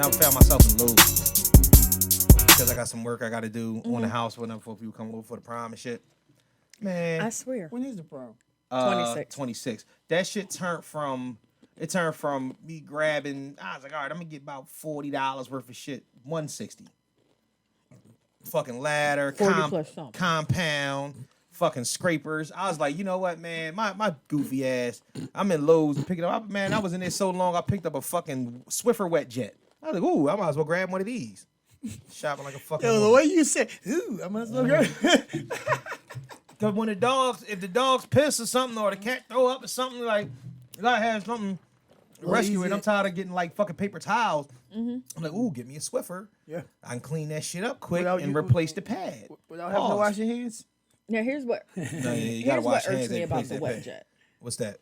I found myself in Lowe's because I got some work I got to do on the house before people come over for the prom and shit. Man, I swear. When is the prom? 26. 26. That shit turned from me grabbing. I was like, all right, I'm gonna get about $40 worth of shit. 160. Fucking ladder, 40 plus something. compound, fucking scrapers. I was like, you know what, man, my goofy ass. I'm in Lowe's and picking up. Man, I was in there so long. I picked up a fucking Swiffer wet jet. I was like, ooh, I might as well grab one of these. Shopping like a fucking. Yo, the way you said, ooh, I might as well grab. Because when if the dogs piss or something, or the cat throw up or something, like, you gotta have something to rescue it. I'm tired of getting like fucking paper towels. I'm like, ooh, get me a Swiffer. Yeah. I can clean that shit up quick and replace the pad. Without having to wash your hands? Now here's what. No, you here's gotta wash what your irks hands me and about replace the that wet pad. jet. What's that?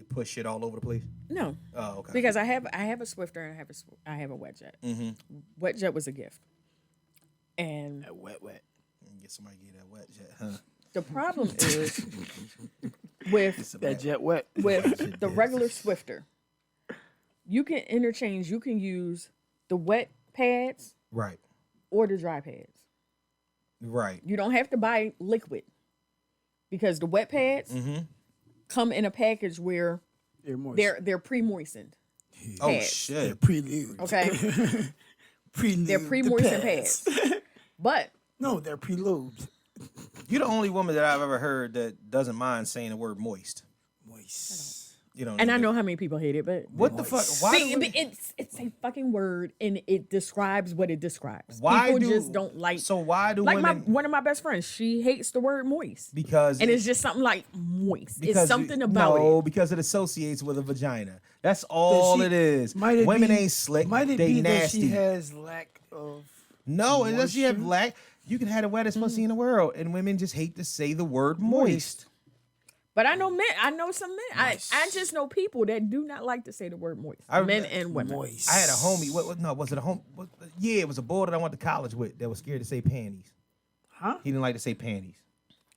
It push shit all over the place? No. Oh, okay. Because I have a Swifter and I have a wet jet. Wet jet was a gift. And That wet. Get somebody to get that wet jet, huh? the problem is with That jet wet. with the regular Swifter, you can interchange. You can use the wet pads Right. or the dry pads. Right. You don't have to buy liquid because the wet pads come in a package where They're moist. they're pre-moistened. Oh pads. shit. prelude. Okay, Prelude. they're pre-moistened pads. But No, they're prelubed. You're the only woman that I've ever heard that doesn't mind saying the word moist. Moist. You know. and I know how many people hate it, but What the fuck? Why? See, do we- it's a fucking word and it describes what it describes. Why People do- just don't like. So why do like women? one of my best friends, she hates the word moist, Because and it's just something like moist. because It's something about no, it. because it associates with a vagina. That's all it is. Might it Women be- ain't slick. Might it they be nasty. that she has lack of No, unless you have moisture? lack, you can have the wettest pussy in the world, and women just hate to say the word moist. But I know men. I know some men. I just know people that do not like to say the word moist. Men and women. moist? I had a homie. Was it a home? Yeah, it was a boy that I went to college with that was scared to say panties. Huh? He didn't like to say panties.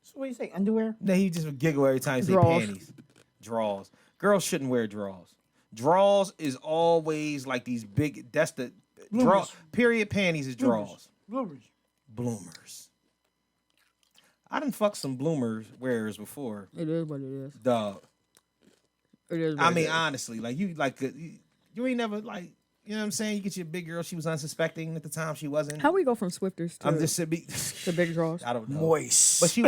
So what do you say? Underwear? No, he just would giggle every time he said Draws. panties. Draws. Girls shouldn't wear draws. Draws is always like these big. That's the draw. Bloomers. Period. Panties is draws. Bloomers. Bloomers. I done fucked some bloomers wearers before. It is what it is. Dog. It is. What I it mean, is. honestly, like you ain't never like, you know what I'm saying? You get your big girl, she was unsuspecting at the time, she wasn't. How we go from Swifters to I'm just the big draws? I don't know. Moist. But she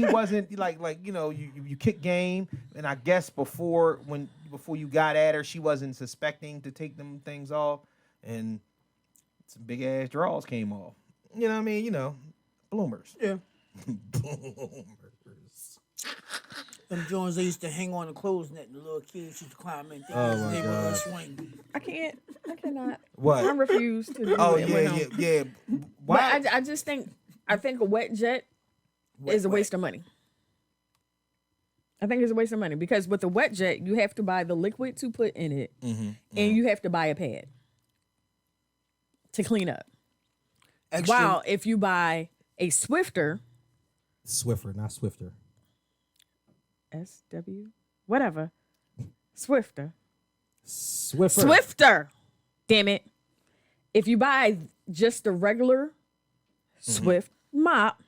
wasn't like you know, you kick game, and I guess before you got at her, she wasn't suspecting to take them things off, and some big ass draws came off. You know what I mean? You know, bloomers. Yeah. Bloomers. Them Jones, they used to hang on the clothes net. The little kids used to climb in. Oh, my neighborhood God. swing. I cannot. What? I refuse to do Oh it. yeah. Why? But I just think a wet jet is a waste of money. I think it's a waste of money because with the wet jet, you have to buy the liquid to put in it, and you have to buy a pad to clean up. Extra. While if you buy a Swifter, Swiffer, not Swifter. SW, whatever, Swifter, Swiffer. Swifter, damn it. If you buy just the regular Swift mop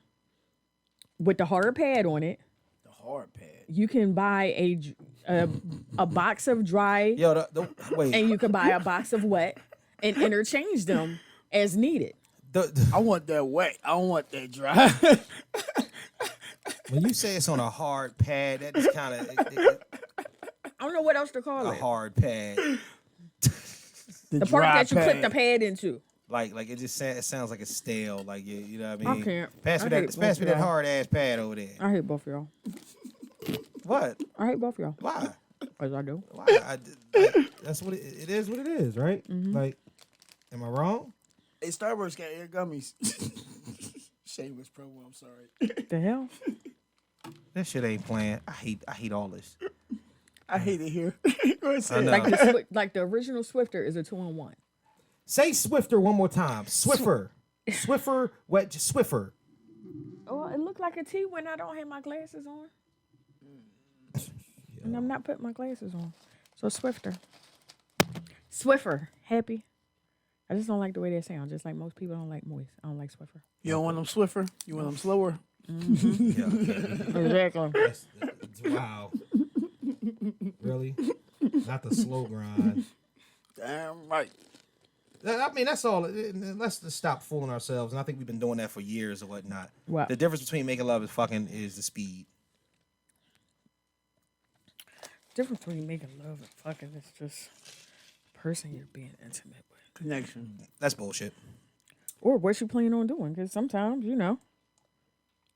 with the hard pad on it, The hard pad. you can buy a box of dry Yo, wait. and you can buy a box of wet and interchange them as needed. I want that wet. I don't want that dry. When you say it's on a hard pad, that is kind of I don't know what else to call a it. hard pad. The part that you put the pad into. Like it just it sounds like it's stale. Like you know what I mean? I can't. Pass me I hate that both of that y'all. hard ass pad over there. I hate both of y'all. What? I hate both of y'all. Why? As I do. Why? That's what it is. What it is, right? Like, am I wrong? Hey, Starburst got air gummies. Shameless promo. I'm sorry. The hell? That shit ain't playing. I hate all this. I hate it here. Go ahead, say I it. know. Like the original Swifter is a 2-in-1. Say Swifter one more time. Swiffer. Swiffer. Swiffer. Oh, it looked like a T when I don't have my glasses on. And I'm not putting my glasses on. So Swifter. Swiffer. Happy. I just don't like the way they sound. Just like most people don't like moist. I don't like Swiffer. You don't want them swiffer? You want them slower? Exactly. Wow. Really? Not the slow grind. Damn right. I mean, that's all. Let's just stop fooling ourselves. And I think we've been doing that for years or whatnot. What? The difference between making love and fucking is the speed. Difference between making love and fucking is just person you're being intimate with. Connection. That's bullshit. Or what you plan on doing. Because sometimes, you know,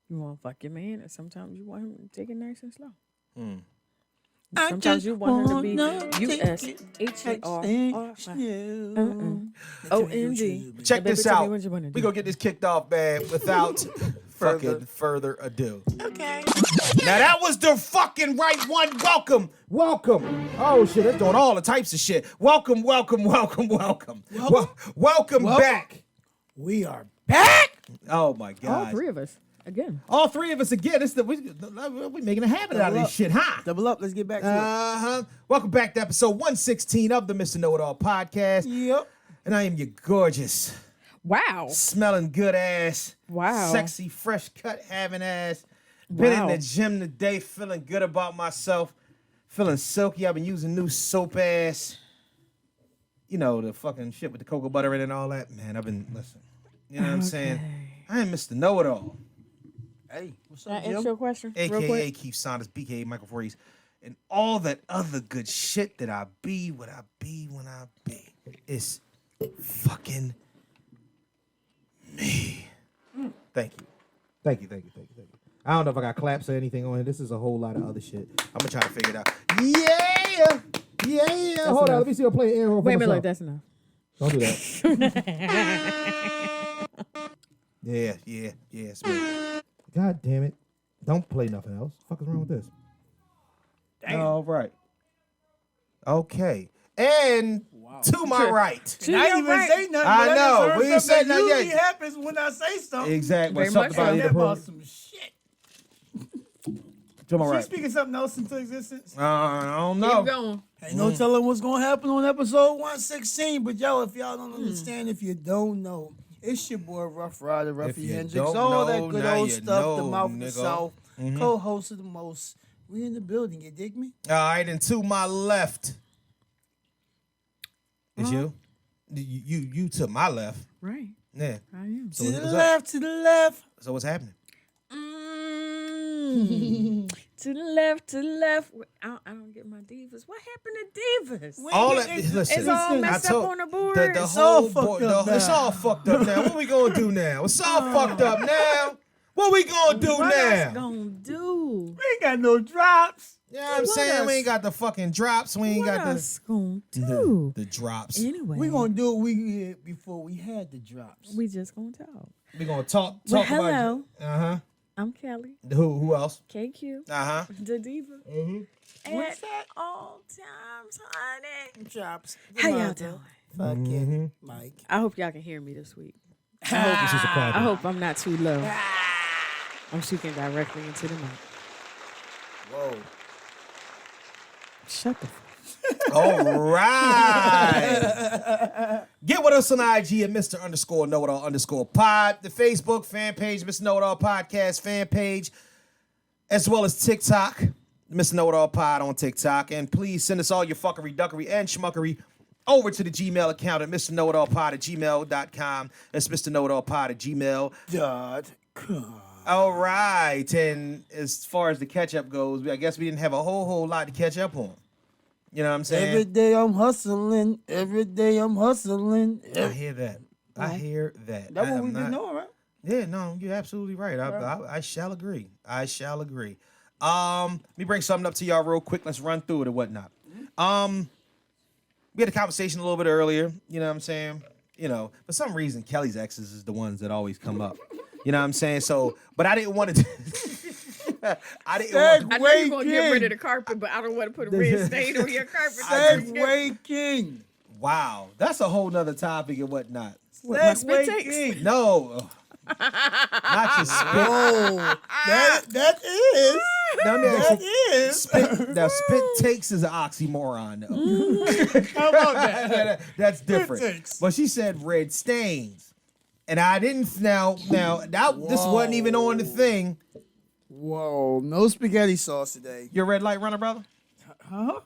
you want to fuck your man, and sometimes you want him to take it nice and slow. Sometimes you want him to be U-S-H-E-R-R-O-N-D. Check this Baby, tell me out. what you wanna do. We're going to get this kicked off, man, without fucking further ado. Okay. Now, that was the fucking right one. Welcome. Welcome. Oh, shit. They're doing all the types of shit. Welcome back. We are back. Oh, my God. All three of us. Again. All three of us again. We're making a habit out of this shit, huh? Double up. Let's get back to it. Welcome back to episode 116 of the Mr. Know-It-All podcast. Yep. And I am your gorgeous, Wow. smelling good ass, Wow. sexy, fresh cut having ass. Been in the gym today, feeling good about myself, feeling silky. I've been using new soap ass. You know, the fucking shit with the cocoa butter in it and all that. Man, I've been, listen, you know what I'm saying? I am Mr. Know-It-All. Hey, what's Can I up, answer Jim? your question real AKA quick? Keith Saunders, BKA Michael Voorhees, and all that other good shit that I be, what I be, when I be. It's fucking me. Thank you. I don't know if I got claps or anything on it. This is a whole lot of other shit. I'm gonna try to figure it out. Yeah. Hold on, enough. let me see. I'm playing air horn for Wait a minute, myself. that's enough. Don't do that. Yeah, it's me. God damn it. Don't play nothing else. The fuck is wrong with this? Damn. All right. Okay. And to my right. To I your even right. say nothing. I but know. just heard We ain't something said that nothing yet. usually happens when I say something. Exactly. Very Something much about so. you That to prove. about some shit. To my She's right. speaking something else into existence. I don't Keep know. going. Ain't no telling what's gonna happen on episode 116. But yo, if y'all don't understand, if you don't know, it's your boy Rough Rider, If Ruffy you Hendrix, don't all know, that good now old you stuff, the know, mouth of the nigga. South, co-host of the most. We in the building, you dig me? All right, and to my left is you. You to my left. Right. Yeah. I am. So To what's the up? left, to the left. So what's happening? To the left, to the left. I don't get my divas. What happened to divas? All that. Listen, It's all messed I told- up on the board. The It's whole all fucked board. up It's now. all fucked up now. What we gonna do now? It's all fucked up now. What we gonna do What now? us gonna do? We ain't got no drops. You know what I'm saying? us- We ain't got the fucking drops. We ain't What got us gonna do? the drops. Anyway, We gonna do what we did before we had the drops. we just gonna talk. We gonna talk Well, about. hello. Uh I'm Kelly, huh. Who else? KQ, Uh huh. the diva. What's At that? all times, honey. Drops. How y'all doing? Fucking Mike. I hope y'all can hear me this week. This is a problem. I hope I'm not too low. I'm speaking directly into the mic. Whoa. Shut the fuck. All right. Get with us on IG at Mr_Know-It-All_pod, the Facebook fan page, Mr. Know-It-All Podcast fan page, as well as TikTok, Mr. Know-It-All Pod on TikTok. And please send us all your fuckery, duckery, and schmuckery over to the Gmail account at MrKnowItAllPod@gmail.com. That's MrKnowItAllPod@gmail.com. All right. And as far as the catch-up goes, I guess we didn't have a whole lot to catch up on. You know what I'm saying? Every day I'm hustling. Every day I'm hustling. I hear that. I hear that. That's I what am we've been not- doing, right? Yeah, no, you're absolutely right. I shall agree. Let me bring something up to y'all real quick. Let's run through it or whatnot. We had a conversation a little bit earlier. You know what I'm saying? You know, for some reason, Kelly's exes is the ones that always come up. You know what I'm saying? So, but I didn't want to. I didn't want I know you're gonna get rid of the carpet, but I don't want to put a red stain on your carpet. Segway King. Wow, that's a whole nother topic and whatnot. What, my spit Segway takes? king. No, not your spit. Oh, that is. Now, That is. spit takes is an oxymoron. Though. How about that? That's different. takes. But she said red stains, and I didn't. Now this wasn't even on the thing. Whoa, no spaghetti sauce today. You're a red light runner, brother. Huh?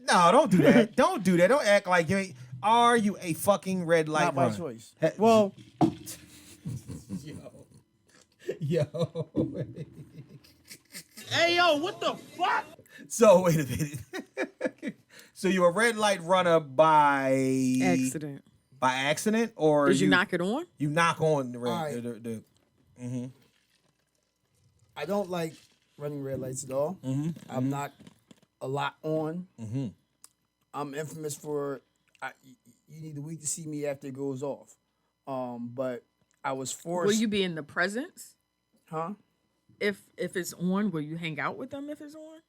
No, don't do that. Don't do that. Don't act like you ain't. Are you a fucking red light Not by runner? choice. He- Well, Yo. Hey, yo, what the fuck? So wait a minute. So you're a red light runner by Accident. by accident, or Did you knock it on? You knock on the red. All right. I don't like running red lights at all. I'm not a lot on. I'm infamous for you need a week to see me after it goes off. But I was forced. Will you be in the presence? Huh? If it's on, will you hang out with them if it's on?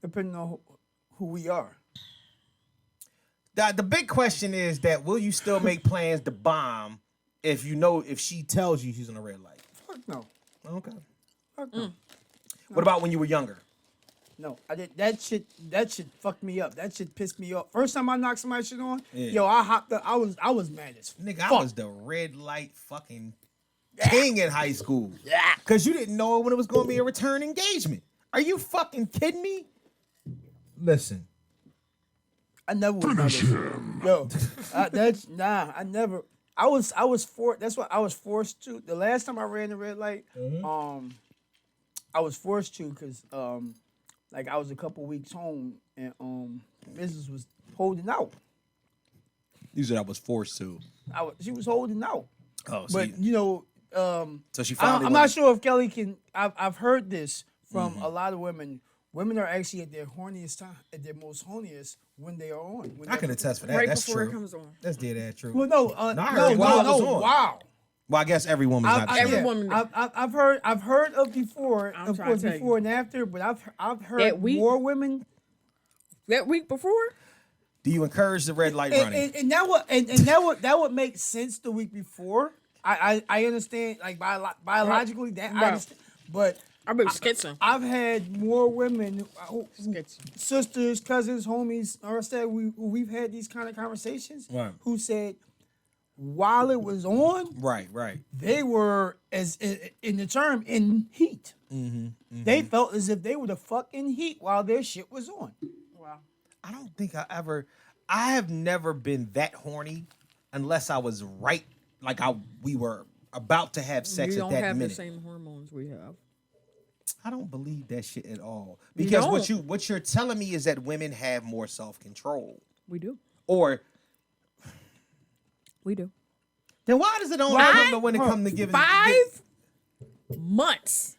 Depending on who we are. The big question is that will you still make plans to bomb if you know if she tells you she's on a red light? Fuck no. Okay. Fuck no. What about when you were younger? No, I did that shit. That shit fucked me up. That shit pissed me off. First time I knocked somebody shit on, Yeah. yo, I hopped up. I was mad as Nigga, fuck. I was the red light fucking king in high school. Yeah. Cause you didn't know when it was gonna be a return engagement. Are you fucking kidding me? Listen. I never was nervous. Yo, I never. I was forced. That's what I was forced to. The last time I ran the red light, I was forced to because like I was a couple weeks home and Mrs. was holding out. You said I was forced to. She was holding out. Oh, But you know, so she finally I'm not sure if Kelly can. I've heard this from a lot of women. Women are actually at their horniest time, at their most horniest when they are on. When I can attest for that. Right That's before true. it comes on. That's dead ass true. Well, no, I heard it while it was on. wow. Well, I guess every woman's not Every true. woman- I've heard of before, I'm of trying course, to tell before and after, but I've heard That week? more women. That week before? Do you encourage the red light running? And that would make sense the week before. I understand, like biologically that I Right. understand, but I've been skitzing. I've had more women, Skits. sisters, cousins, homies, or said we've had these kind of conversations. Right. Who said while it was on, Right. they were as in the term in heat. They felt as if they were the fucking heat while their shit was on. Wow. I don't think I have never been that horny unless I was right, like we were about to have sex You at don't that have minute. the same hormones we have. I don't believe that shit at all. You Because don't? what you're telling me is that women have more self-control. We do. Or We do. then why does it only come to when it come to giving 5 months.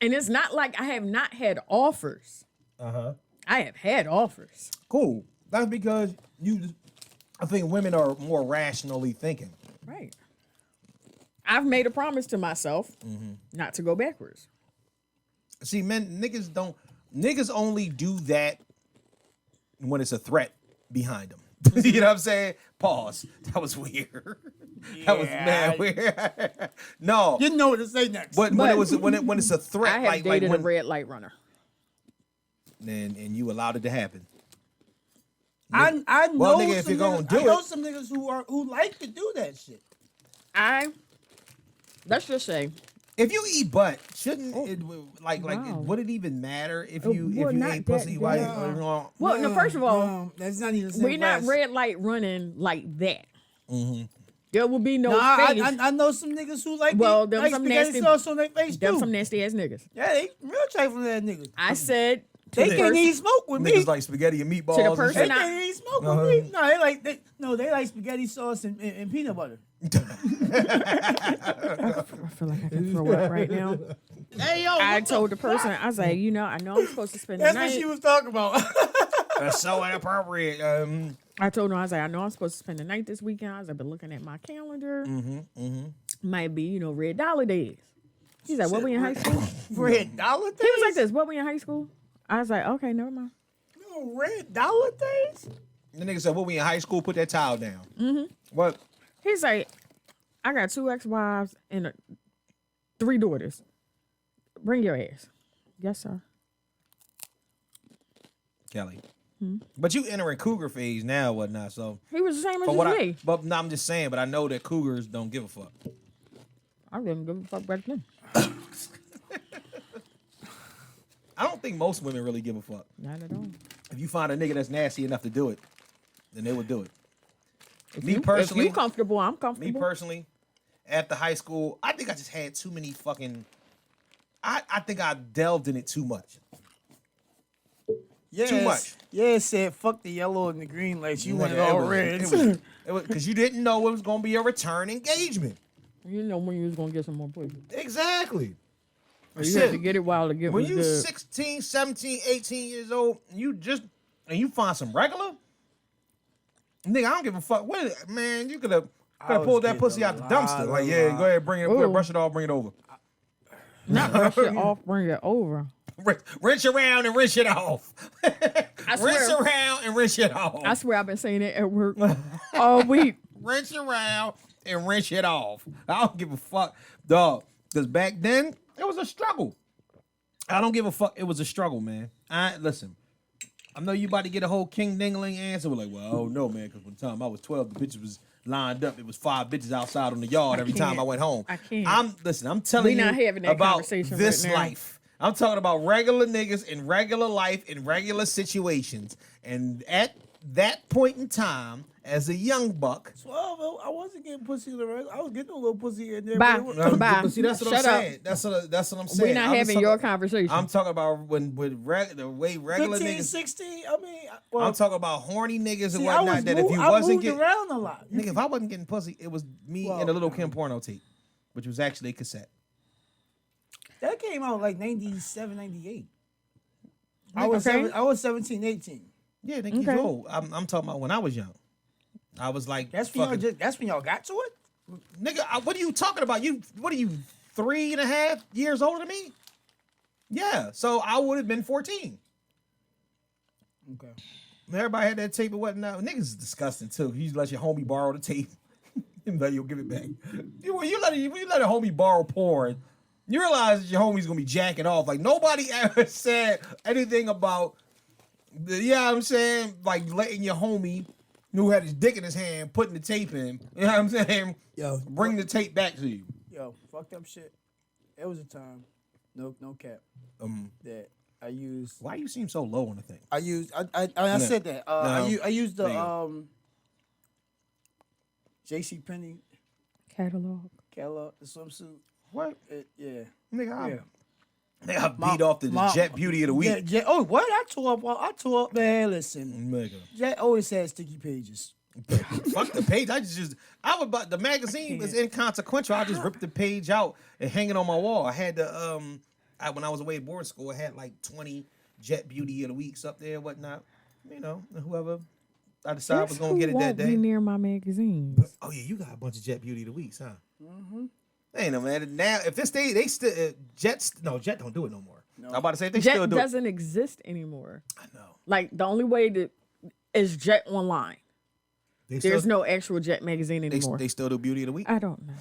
And it's not like I have not had offers. I have had offers. Cool. That's because I think women are more rationally thinking. Right. I've made a promise to myself not to go backwards. See, niggas only do that when it's a threat behind them. You know what I'm saying? Pause. That was weird. That was mad weird. No. Didn't know what to say next. But when it's a threat, I have like dated when, a red light runner. and you allowed it to happen. I know Well, nigga, if some you're gonna niggas, do I know it- some niggas who like to do that shit. Let's just say, If you eat butt, shouldn't it Wow. would it even matter if Well, you not ate that pussy while you bad. were well, no, first of all, no, that's not even the same we're not class. red light running like that. There will be no Nah, face. I know some niggas who like Well, eat, them like some spaghetti nasty- sauce on their face Them too. some nasty ass niggas. Yeah, they real trifling ass niggas. I said They the can't person- even smoke with me. niggas like spaghetti and meatballs. To the and person shit. They I- can't even smoke with me. No, they like spaghetti sauce and peanut butter. I feel like I can throw up right now. Hey, yo, I what told the the person, I was like, I know I'm supposed to spend the That's what night. she was talking about. That's so inappropriate. I told her, I was like, I know I'm supposed to spend the night this weekend. I was like, I've been looking at my calendar. Might be, Red Dollar days. He's like, what, we in high school? $1 He was like this, what, we in high school? I was like, okay, never mind. on red dollar things? The nigga said, "What we in high school? Put that towel down." Mm-hmm. What? He's like, I got 2 ex-wives and 3 daughters. Bring your ass. Yes, sir. Kelly. But you entering cougar phase now, whatnot? So He was the same as but what me. but no, I'm just saying. But I know that cougars don't give a fuck. I didn't give a fuck back then. I don't think most women really give a fuck. Not at all. If you find a nigga that's nasty enough to do it, then they would do it. If Me you, personally, if you comfortable, I'm me comfortable. personally, after high school, I think I just had too many fucking. I think I delved in it too much. Yes. Too much. Yeah, it said fuck the yellow and the green lights. You wanted Nigga, all red. It was because you didn't know it was gonna be a return engagement. You know when you was gonna get some more pussy. Exactly. You Shit. had to get it while the get When was you good. 16, 17, 18 years old, you find some regular, nigga, I don't give a fuck. What, man, you could have was pulled that getting pussy a out the dumpster. lot, Like, a yeah, lot. go ahead, bring it, Ooh. brush it off, bring it over. Not brush it off, bring it over. Rinse around and rinse it off. I swear. Rinse around and rinse it off. I swear I've been saying it at work all week. Rinse around and rinse it off. I don't give a fuck, dog. Because back then, it was a struggle. I don't give a fuck. It was a struggle, man. Listen, I know you about to get a whole king dingling answer. We're like, well, I don't know, man, because one time I was 12, the bitches was lined up. It was 5 bitches outside on the yard every time can't. I went home. I can't. I'm telling We you not having that about conversation this right now. life. I'm talking about regular niggas in regular life, in regular situations. And at that point in time, as a young buck, 12, I wasn't getting pussy in the regular. I was getting a little pussy in there. Bye. but it was- Bye. but see, that's what Shut I'm up. saying. That's what I'm saying. We're not I'm having talking- your conversation. I'm talking about the way regular 15, niggas. 16. I mean, well, I'm talking about horny niggas and see, I whatnot. was That if you I wasn't moved getting, around a lot. nigga, if I wasn't getting pussy, it was me Well, and a little Kim porno tape, which was actually a cassette. That came out like 97, 98. I Okay. was 17, 18. Yeah, nigga, Okay. you old. I'm talking about when I was young. I was like, That's when fucking, that's when y'all got to it? nigga. What are you talking about? What are you 3.5 years older than me? Yeah, so I would have been 14. Okay. Everybody had that tape and whatnot. Niggas is disgusting too. You let your homie borrow the tape, and then you'll give it back. When you let a homie borrow porn, you realize that your homie's gonna be jacking off. Like nobody ever said anything about you know what I'm saying? Like letting your homie who had his dick in his hand putting the tape in. You know what I'm saying? Yo, Bring the tape back to you. Yo, fucked up shit. It was a time, no cap, that I used. Why you seem so low on the thing? I said that. I used the There you J.C. Penney Catalog. catalog, the swimsuit. What? Yeah. Nigga, Yeah. I beat off the Jet Beauty of the Week. Yeah, oh, what? I tore up, man, listen. Nigga. Jet always had sticky pages. Fuck the page. I would buy the magazine was inconsequential. I just ripped the page out and hang it on my wall. I had the when I was away at boarding school, I had like 20 Jet Beauty of the Weeks up there, whatnot. You know, whoever I decided was gonna get it that Be day. near my magazines. Oh yeah, you got a bunch of Jet Beauty of the Weeks, huh? Mm-hmm. Ain't no man. Now if this they still Jet don't do it no more. I'm about to say if they still Jet do it. doesn't exist anymore. I know. Like the only way that is Jet online. They There's still, no actual Jet magazine anymore. they still do Beauty of the Week. I don't know.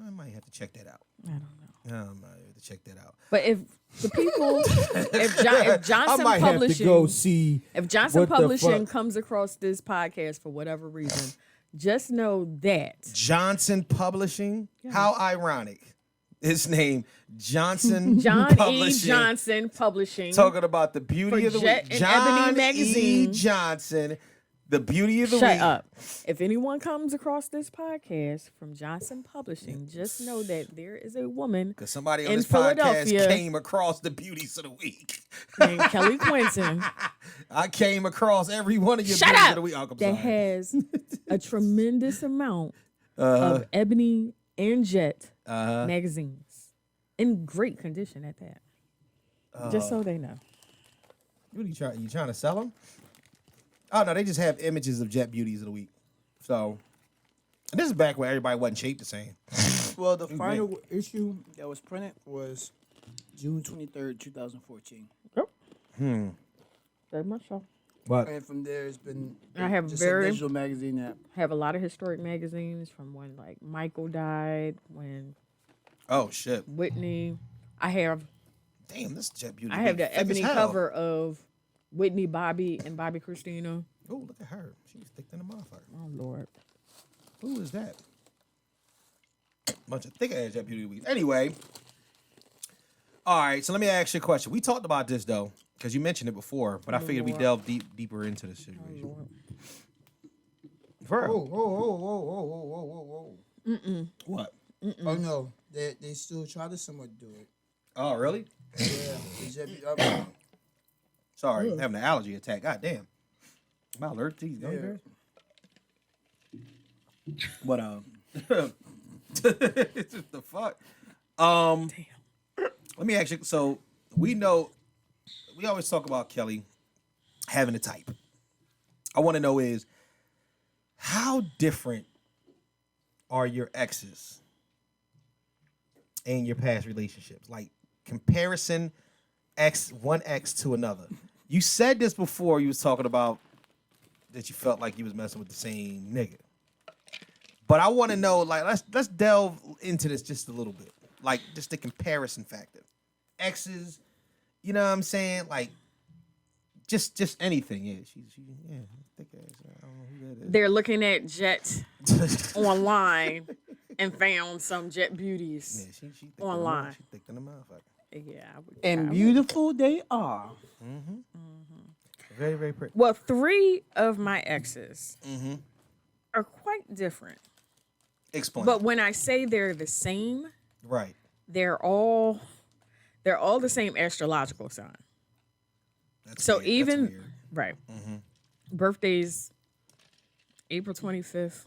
I might have to check that out. I don't know. I might have to check that out. But if the people, if Johnson I might have to Publishing, go see if Johnson what the Publishing fuck. comes across this podcast for whatever reason, just know that Johnson Publishing. How ironic. His name Johnson John E. Publishing. Johnson Publishing. Talking about the beauty For of the Jet week. and John Ebony magazine. E. Johnson, the beauty of the Shut week. up. If anyone comes across this podcast from Johnson Publishing, just know that there is a woman Because somebody on in this podcast Philadelphia came across the beauties of the week. named Kelly Quinton I came across every one of your Shut beauties up! of the week. Oh, I'm that sorry. has a tremendous amount of Ebony and Jet magazines in great condition at that. Just so they know. What are you trying to sell them? Oh no, they just have images of Jet Beauties of the week. So, and this is back when everybody wasn't shaped the same. Well, the final issue that was printed was June 23rd, 2014. Yep. Very much so. What? And from there, it's been I have just very- a digital magazine app. Have a lot of historic magazines from when like Michael died, when Oh shit! Whitney. I have Damn, this Jet Beauty. I have big the thick as ebony hell. cover of Whitney, Bobby, and Bobby Christina. Oh, look at her. She's thick than a motherfucker. Oh Lord. Who is that? Bunch of thick ass Jet Beauty weeds. Anyway. All right, so let me ask you a question. We talked about this though, because you mentioned it before, but I figured we delve deeper into the situation. Lord. For real. Whoa. What? Oh no, they still try to somewhat do it. Oh, really? Yeah. Sorry, I'm having an allergy attack. God damn. Am I allergic to these gummy bears? What it's just the fuck. Damn. Let me ask you. So we always talk about Kelly having a type. I want to know is how different are your exes in your past relationships? Like comparison one ex to another. You said this before. You was talking about that you felt like you was messing with the same nigga. But I want to know, like, let's delve into this just a little bit, like just the comparison factor. Exes, you know what I'm saying? Like, just anything. Yeah, she thick ass. I don't know who that is. They're looking at Jet online and found some Jet beauties. Yeah, she thick online. She thick than a motherfucker. Yeah, I would, And I would- beautiful they are. Very, very pretty. Well, 3 of my exes are quite different. Explain. But when I say they're the same, Right. they're all the same astrological sign. That's So weird. even That's weird. right, birthdays, April 25th,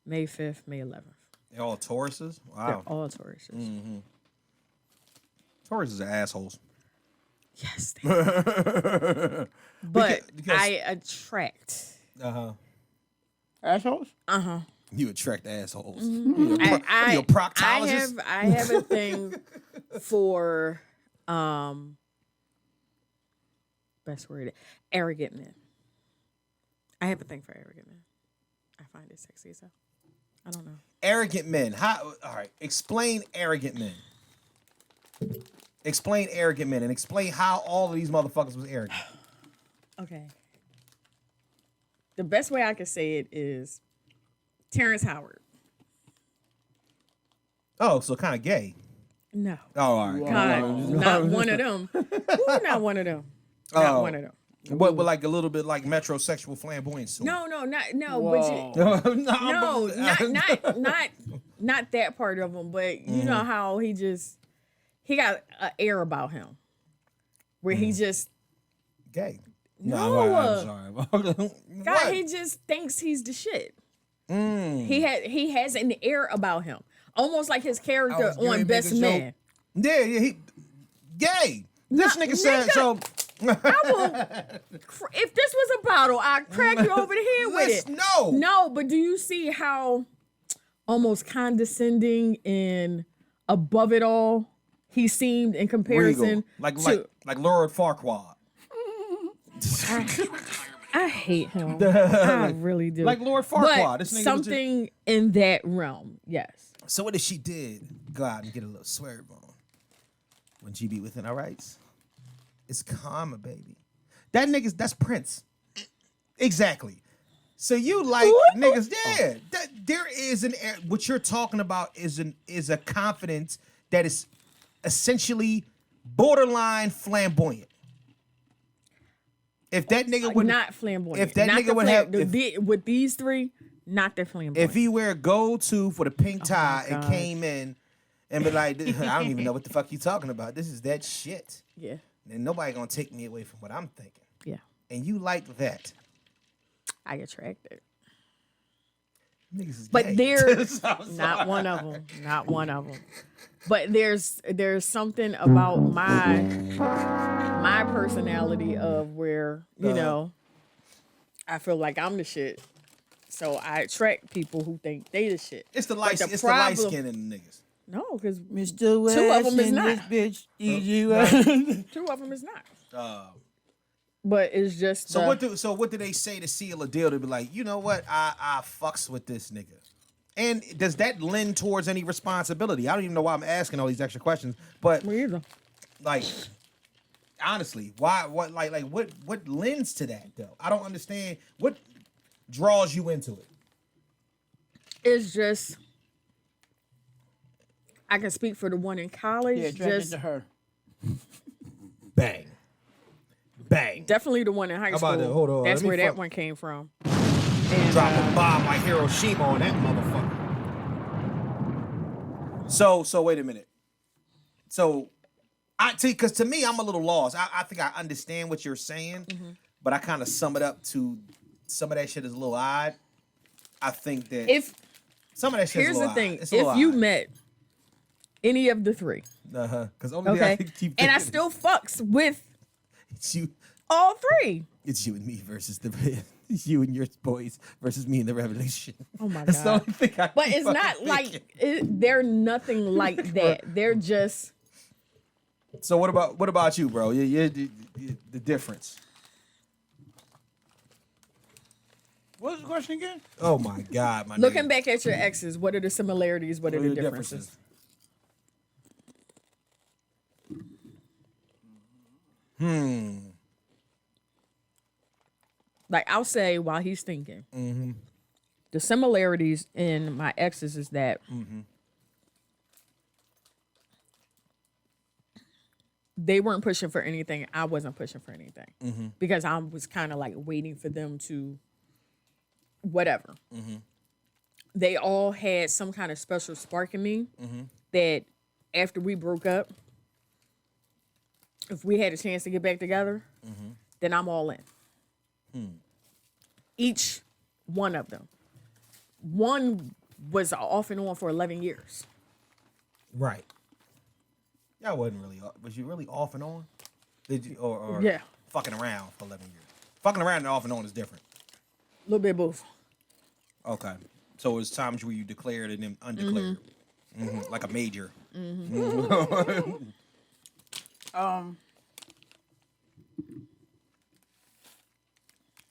May 5th, May 11th. They're all Tauruses? They're Wow. all Tauruses. Tauruses are assholes. Yes, they are. But Because- I attract. Assholes? You attract assholes. Mm-hmm. You a proctologist? I have a thing for best word, arrogant men. I have a thing for arrogant men. I find it sexy, so I don't know. Arrogant men. How? All right. Explain arrogant men. Explain arrogant men and explain how all of these motherfuckers was arrogant. Okay. The best way I could say it is Terrence Howard. Oh, so kind of gay. No. Oh, all right. God, not one of them. Ooh, not one of them. Not Oh. one of them. But like a little bit like metrosexual flamboyance. No, but you, Whoa. no, not that part of him. But you know how he got an air about him, where he just Gay. No. I'm sorry. God, he just thinks he's the shit. He has an air about him, almost like his character was getting on ready to Best make a Man. Yeah, he gay. This nigga said nigga. so. If this was a bottle, I'd crack you over the head with it. No, but do you see how almost condescending and above it all he seemed in comparison Regal. Like Lord Farquaad. I hate him. I really do. Like Lord Farquaad. But This nigga was something in that realm, yes. So what if she did go out and get a little swerve on when she be within our rights? It's karma, baby. That's Prince. Exactly. So you like niggas? Yeah. There is what you're talking about is a confidence that is essentially borderline flamboyant. If that nigga would not flamboyant. If that not nigga would have with these 3, not the flamboyant. if he wear gold too for the pink tie and came in and be like, I don't even know what the fuck you talking about. This is that shit. Yeah. And nobody gonna take me away from what I'm thinking. Yeah. And you like that. I attract it. Niggas is But gay. there's not one of them. Not one of them. But there's something about my personality of where, you know, I feel like I'm the shit. So I attract people who think they the shit. It's the But light. It's the light skin in the niggas. No, because Mr. West 2 of them is and not. this bitch. 2 of them is not. But it's just So what do they say to seal a deal to be like, you know what, I fucks with this nigga? And does that lend towards any responsibility? I don't even know why I'm asking all these extra questions, but me either. like honestly, why what lends to that though? I don't understand what draws you into it. It's just I can speak for the one in college. Yeah, drag just into her. Bang. Bang. definitely the one in high How school. about that? Hold on, That's let me where that fuck- one came from. And, Drop a bomb like Hiroshima on that motherfucker. So wait a minute. So I see, because to me, I'm a little lost. I think I understand what you're saying, but I kind of sum it up to some of that shit is a little odd. I think that if some of that shit here's is a the little thing, odd. It's a little if you odd. met any of the three, Because only thing I okay, can keep and I thinking still fucks with it's you. all three. It's you and me versus the it's you and your boys versus me and the revolution. Oh my That's the God. only thing I But keep it's fucking not thinking. like they're nothing like that. They're just So what about you, bro? The difference. What was the question again? Oh my God, my looking nigga. back at your exes. What are the similarities? What are the differences? Like I'll say while he's thinking, the similarities in my exes is that they weren't pushing for anything. I wasn't pushing for anything because I was kind of like waiting for them to whatever. They all had some kind of special spark in me that after we broke up, if we had a chance to get back together, then I'm all in. Each one of them. One was off and on for 11 years. Right. Y'all wasn't really. Was you really off and on? Did you or Yeah. fucking around for 11 years? Fucking around and off and on is different. A little bit of both. Okay. So it was times where you declared and then undeclared, like a major.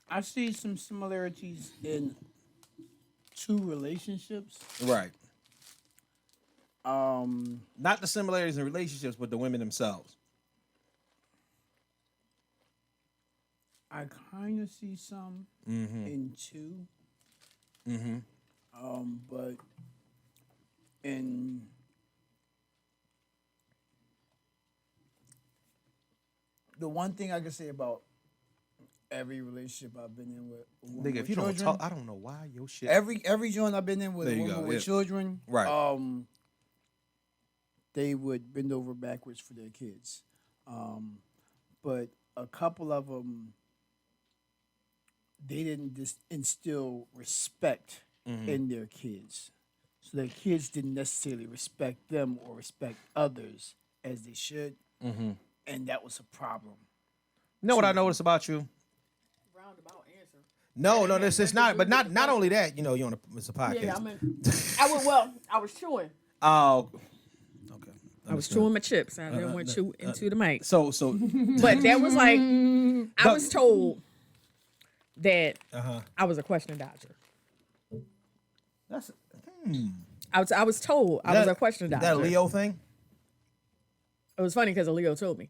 I see some similarities in two relationships. Right. Um, Not the similarities in relationships, but the women themselves. I kind of see some in two. But in the one thing I can say about every relationship I've been in with a woman Nigga, if with you don't children, talk, I don't know why your shit. every joint I've been in with There a you woman go, with yeah. children, Right. They would bend over backwards for their kids. But a couple of them, they didn't just instill respect in their kids. So their kids didn't necessarily respect them or respect others as they should. And that was a problem. You know what I noticed about you? Roundabout answer. No, this is not. But not only that. You know, it's a podcast. Yeah, I was chewing. Oh. Okay. I was chewing my chips. I didn't want to chew into the mic. So. But that was like, I was told that I was a question dodger. That's I was told I was a question dodger. that a Leo thing? It was funny because a Leo told me.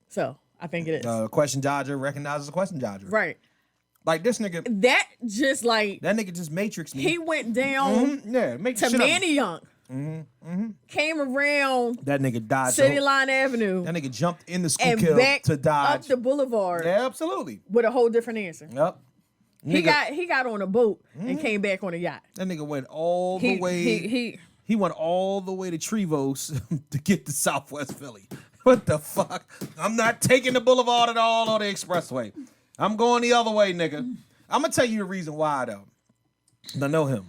So I think it is. Question dodger recognizes a question dodger. Right. Like this nigga. That just like, That nigga just matrixed me. he went down Yeah, make to shit up. Manny Young. Came around That nigga dodged. City Line Avenue That nigga jumped in the school and kill back to up dodge. the boulevard Yeah, absolutely. with a whole different answer. Yep. He Nigga, got on a boat and came back on a yacht. that nigga went all the way. He went all the way to Trevose to get to Southwest Philly. What the fuck? I'm not taking the boulevard at all or the expressway. I'm going the other way, nigga. I'm gonna tell you the reason why though. I know him.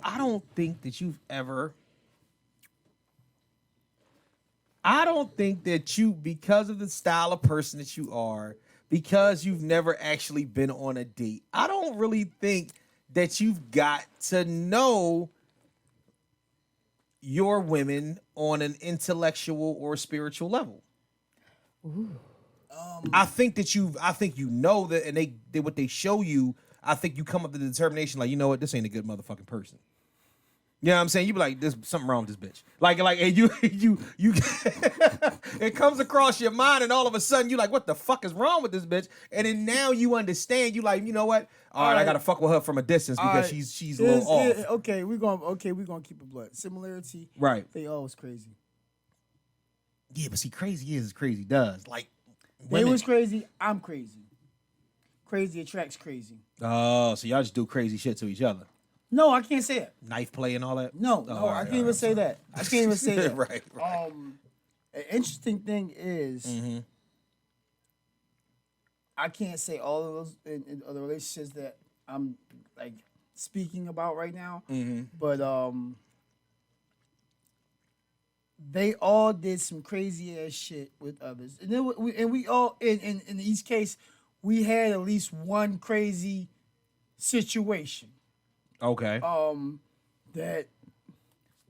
I don't think that you've ever. I don't think that you, because of the style of person that you are, because you've never actually been on a date, I don't really think that you've got to know your women on an intellectual or spiritual level. I think you know that, and they what they show you. I think you come up to the determination, like, you know what, this ain't a good motherfucking person. You know what I'm saying? You be like, there's something wrong with this bitch. Like, and you, it comes across your mind, and all of a sudden you like, what the fuck is wrong with this bitch? And then now you understand. You like, you know what? All right, I gotta fuck with her from a distance because she's a little off. Okay, we're gonna keep it blood. Similarity, right? They always crazy. Yeah, but see, crazy is as crazy does. Like, they was crazy. I'm crazy. Crazy attracts crazy. Oh, so y'all just do crazy shit to each other. No, I can't say it. Knife play and all that? No, I can't even say that. I can't even say that. Right. An interesting thing is, I can't say all of those in other relationships that I'm like speaking about right now, but they all did some crazy ass shit with others, and then we all in each case we had at least one crazy situation. Okay. That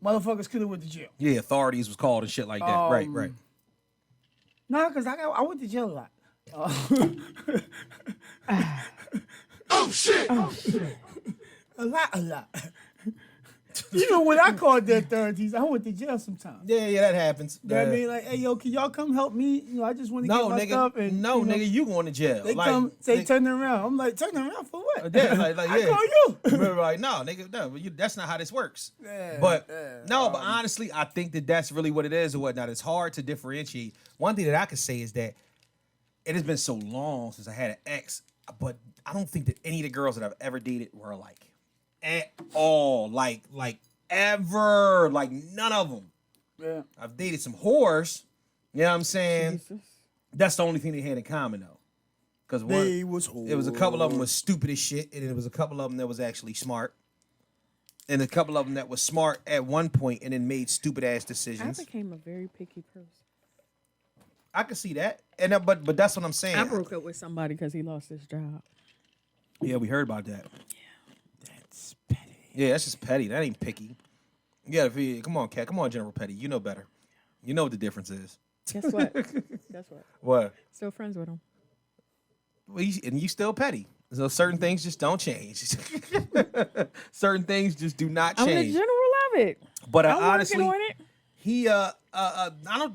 motherfuckers could have went to jail. Yeah, authorities was called and shit like that. Right. No, because I went to jail a lot. Oh shit! A lot. Even when I called their authorities, I went to jail sometimes. Yeah, that happens. You know what I mean? Like, hey, yo, can y'all come help me? You know, I just want to get my stuff. And, nigga, you going to jail. They come, turn around. I'm like, turn around for what? Yeah, like, I call you. Remember, like, no, nigga, no, that's not how this works. Yeah, but honestly, I think that's really what it is or whatnot. It's hard to differentiate. One thing that I could say is that it has been so long since I had an ex, but I don't think that any of the girls that I've ever dated were alike. At all, like ever, like none of them. Yeah, I've dated some whores. You know what I'm saying? Jesus. That's the only thing they had in common though, because it was a couple of them was stupid as shit, and it was a couple of them that was actually smart, and a couple of them that was smart at one point and then made stupid ass decisions. I became a very picky person. I can see that, and but that's what I'm saying. I broke up with somebody because he lost his job. Yeah, we heard about that. That's petty. Yeah, that's just petty. That ain't picky. Yeah, come on, Cat. Come on, General Petty. You know better. You know what the difference is. Guess what? Guess what? What? Still friends with him. Well, and you still petty. So certain things just don't change. Certain things just do not change. I'm the general of it. But I'm honestly, working on it.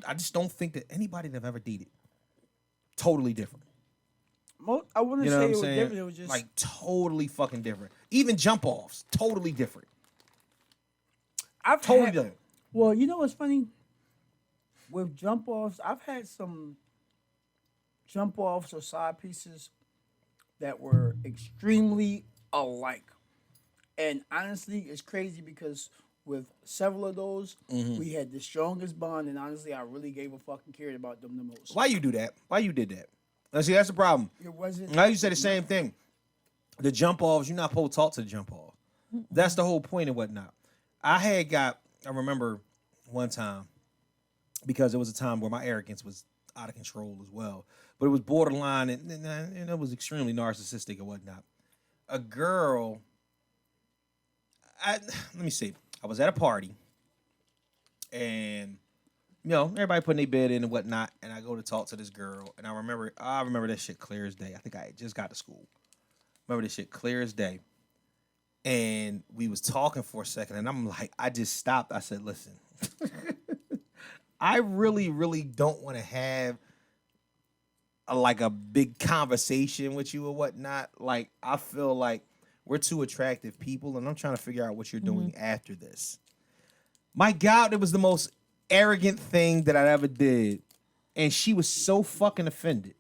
I just don't think that anybody that I've ever dated totally different. I wouldn't say it was different. It was just like totally fucking different. Even jump offs, totally different. Different. Well, you know what's funny? With jump offs, I've had some jump offs or side pieces that were extremely alike. And honestly, it's crazy because with several of those, we had the strongest bond, and honestly, I really gave a fucking care about them the most. Why you do that? Why you did that? Now, see, that's the problem. It wasn't. Now you say the same thing. The jump offs, you're not supposed to talk to the jump off. That's the whole point and whatnot. I remember one time, because it was a time where my arrogance was out of control as well, but it was borderline and it was extremely narcissistic and whatnot. A girl, let me see. I was at a party, and everybody putting their bed in and whatnot, and I go to talk to this girl, and I remember that shit clear as day. I think I just got to school. Remember this shit clear as day. And we was talking for a second, and I'm like, I just stopped. I said, listen, I really, really don't want to have a big conversation with you or whatnot. Like, I feel like we're two attractive people, and I'm trying to figure out what you're doing after this. My God, it was the most arrogant thing that I ever did. And she was so fucking offended.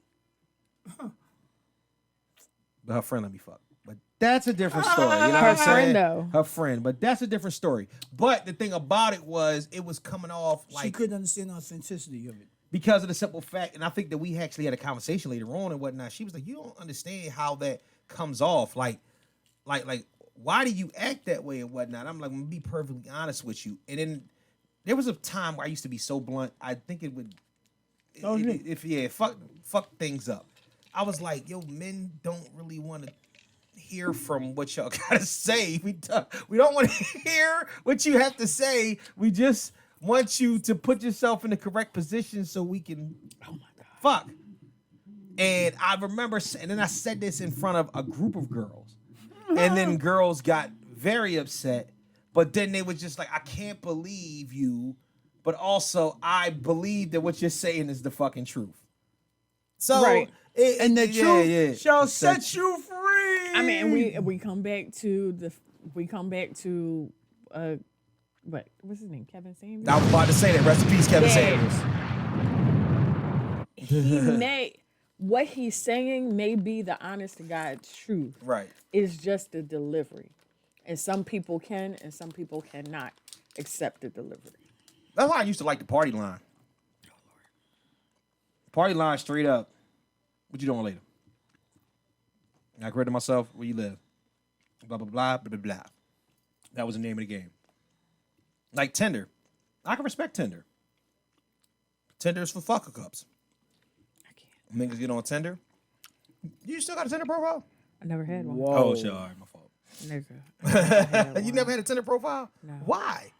But her friend let me fuck. But that's a different story. You know what I'm saying? Friend, though. Her friend. But that's a different story. But the thing about it was coming off like she couldn't understand the authenticity of it. Because of the simple fact, and I think that we actually had a conversation later on and whatnot. She was like, you don't understand how that comes off. Like, why do you act that way and whatnot? I'm like, I'm gonna be perfectly honest with you. And then there was a time where I used to be so blunt. I think it would, fuck things up. I was like, yo, men don't really want to hear from what y'all gotta say. We don't want to hear what you have to say. We just want you to put yourself in the correct position so we can fuck. And I remember, and then I said this in front of a group of girls, and then girls got very upset. But then they was just like, I can't believe you, but also I believe that what you're saying is the fucking truth. So, Right. And the truth shall set you free. I mean, we come back to what's his name? Kevin Samuels. I was about to say that. Rest in peace, Kevin Yeah. Samuels. What he's saying may be the honest to God truth. Right. It's just the delivery. And some people can and some people cannot accept the delivery. That's why I used to like the party line. Party line straight up. What you doing later? I created myself. Where you live? Blah, blah, blah, blah, blah, blah. That was the name of the game. Like Tinder. I can respect Tinder. Tinder is for fucker cups. I can't. Niggas get on Tinder. You still got a Tinder profile? I never had one. Whoa. Oh, shit. All right, my fault. Nigga. I never had You one. never had a Tinder profile? No. Why?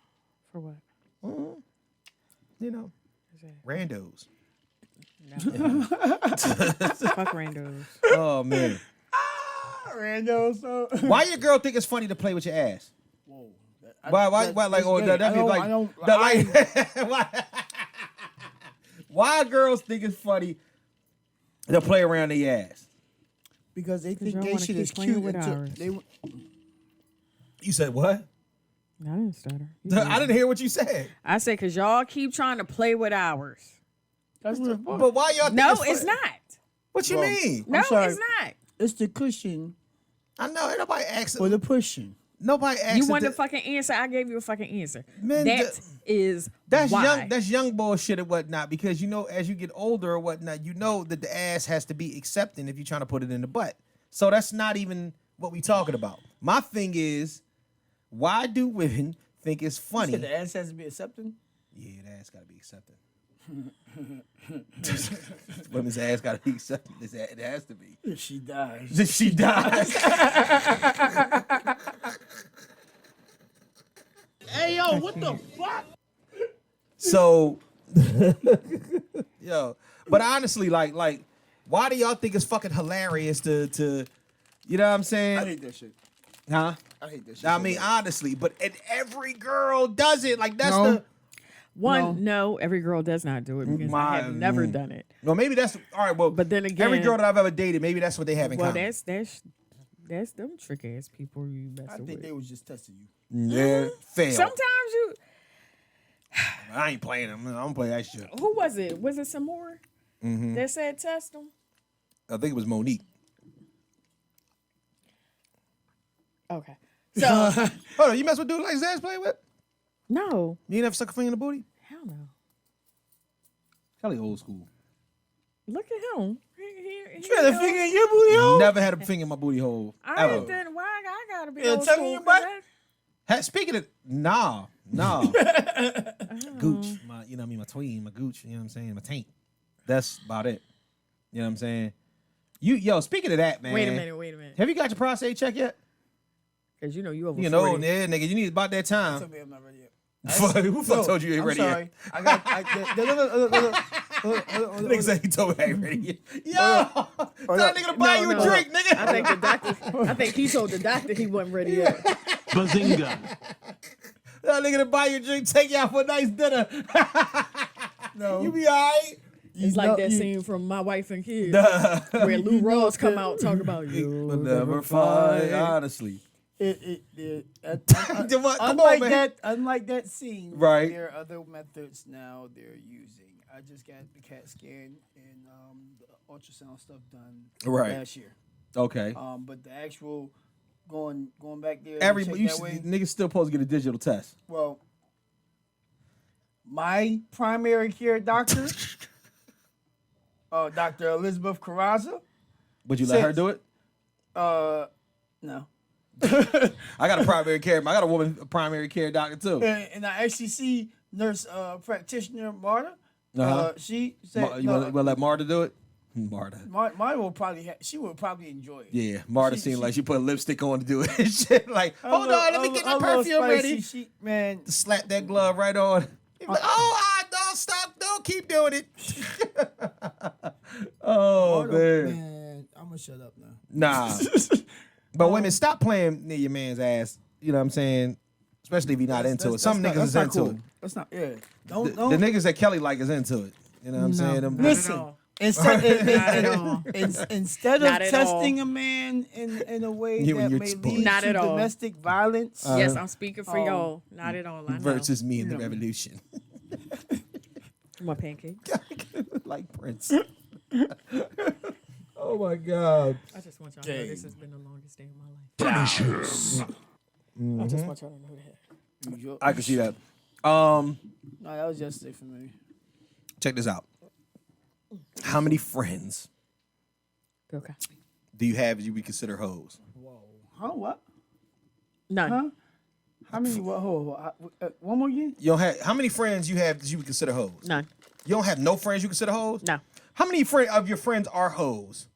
For what? You know, What's that? randos. No. Fuck randos. Oh, man. Rando, so. Why your girl think it's funny to play with your ass? Whoa. Why, like, oh, that'd be like, why girls think it's funny to play around their ass? Because they think y'all gay wanna shit keep is playing cute. with Until ours. they, You said what? No, I didn't stutter. You I didn't hear what you said. I said, because y'all keep trying to play with ours. that's what it's for. But why y'all think No, it's it's funny? not. What you Well, mean? No, sorry. it's not. It's the cushion I know, ain't nobody asking. for the pushing. Nobody asking. You want a fucking answer? I gave you a fucking answer. Man, That is That's why. young. That's young bullshit and whatnot. Because you know, as you get older or whatnot, you know that the ass has to be accepting if you're trying to put it in the butt. So that's not even what we talking about. My thing is, why do women think it's funny? You said the ass has to be accepting. Yeah, the ass gotta be accepted. Women's ass gotta be accepted. It has to be. If she dies. She dies. Hey, yo, what the fuck? So, yo, but honestly, like, why do y'all think it's fucking hilarious to, you know what I'm I saying? hate that shit. Huh? I hate that shit. I mean, honestly, but and every girl does it. Like that's No. the. One, no, every girl does not do it because I have never done it. Well, maybe that's all right. Well, But then again, every girl that I've ever dated, maybe that's what they have in well, common. that's them trick ass people you I messing think with. they was just testing you. Yeah, fail. Sometimes you. I ain't playing them. I don't play that shit. Who was it? Was it some more Mm-hmm. that said test them? I think it was Monique. Okay. So Hold on, you mess with dude like Zaz play with? no, You never suck a finger in the booty? hell no. Kelly old school. Look at him. He You had a finger in your booty hole? Never had a finger in my booty hole. I Ever. didn't. Why I gotta be Yeah, old tell me school? your 'Cause butt. Speaking of nah. Gooch, my you know what I mean, my tween, my gooch, you know what I'm saying, my taint. That's about it. You know what I'm saying? Speaking of that, man. Wait a minute. Have you got your prostate check yet? Because you know you over You 40. know, yeah, nigga, you need about that time. Tell me I'm not ready yet. Who fuck told you you ain't I'm ready sorry. yet? I got. Nigga said he told me I ain't ready yet. Yo, tell that nigga to buy you a drink, nigga. I think the doctor. I think he told the doctor he wasn't ready yet. Bazinga. Tell that nigga to buy you a drink, take you out for a nice dinner. No. You be all right. It's like that scene from My Wife and Kids where Lou Rawls come out talk about you. But never fight, honestly. Come on, man. Unlike that scene, Right. there are other methods now they're using. I just got the CAT scan and the ultrasound stuff done Right. last year. Okay. But the actual going back there, Every check you that way, niggas still supposed to get a digital test. well, my primary care doctor, Dr. Elizabeth Carraza, Would you let her Says- do it? no. I got a primary care. I got a woman primary care doctor too. And I actually see nurse practitioner Marta. Uh-huh. She said, You want to let Marta do it? Marta. Marta will probably she would probably enjoy it. Yeah, Marta She- seemed she- like she put lipstick on to do it and shit. Like, hold on, let me get my a little perfume spicy. ready. She, man, Slap that glove right on. He be like, oh, I don't Don't keep doing it. Oh Man, I'm gonna shut up now. nah. But women, stop playing near your man's ass. You know what I'm saying? Especially if you're not into it. Some niggas is into it. That's not. Yeah. The Don't. niggas that Kelly like is into it. You know what I'm saying? Them- Listen. Not at all. Instead Not of at all. testing a man in a way You and that your may spoon. lead Not to at all. domestic violence, Yes, I'm speaking for y'all. Not at all. I know. versus me in the revolution. My pancake. Like Prince. Oh my God. I just want y'all to know this has been the longest day of my life. I just want y'all to know that. I can see that. No, that was yesterday for me. Check this out. How many friends Okay. do you have you would consider hoes? Whoa. Huh? What? None. Huh? How many? What? One more again? You don't have how many friends you have that you would consider hoes? None. You don't have no friends you consider hoes? No. How many of your friends are hoes?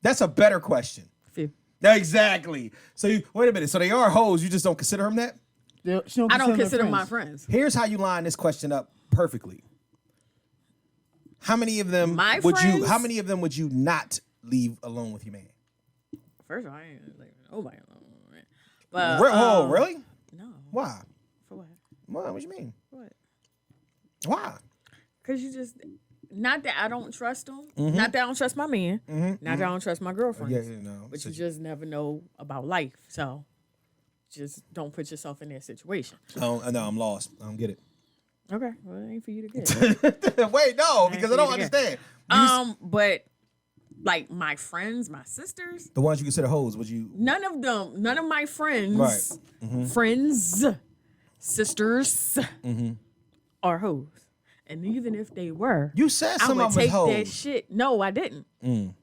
That's a better question. Few. Exactly. So wait a minute. So they are hoes. You just don't consider them that? I don't consider my friends. Here's how you line this question up perfectly. How many of them My would friends? you? How many of them would you not leave alone with your man? First of all, I ain't like nobody. But Oh, really? no. Why? For what? What? What you mean? What? Why? Because you just, not that I don't trust them, not that I don't trust my man, not that I don't trust my girlfriends, Yeah, you know. but you just never know about life. So just don't put yourself in that situation. No, I'm lost. I don't get it. Okay, well, it ain't for you to get. Wait, no, because I don't for you to get. understand. But like my friends, my sisters, The ones you consider hoes, would you? none of my friends, Right. friends, sisters, are hoes. And even if they were, You said I some would of them take was that hoes. shit. No, I didn't.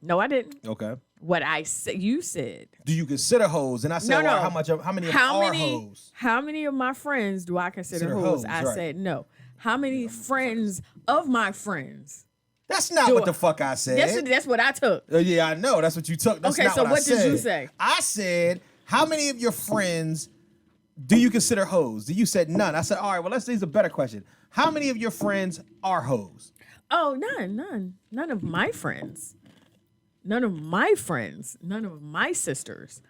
No, I didn't. Okay. What I said, you said. Do you consider hoes? And I said, No, well, no. how many of them are hoes? How many of my friends do I consider Consider hoes? hoes, I right. said no. How many friends of my friends? That's not Do what I- the fuck I said. That's what I took. Yeah, I know. That's what you took. That's Okay, not so what I what did you said. say? I said, how many of your friends do you consider hoes? You said none. I said, all right, well, let's use a better question. How many of your friends are hoes? Oh, none of my friends. None of my friends, none of my sisters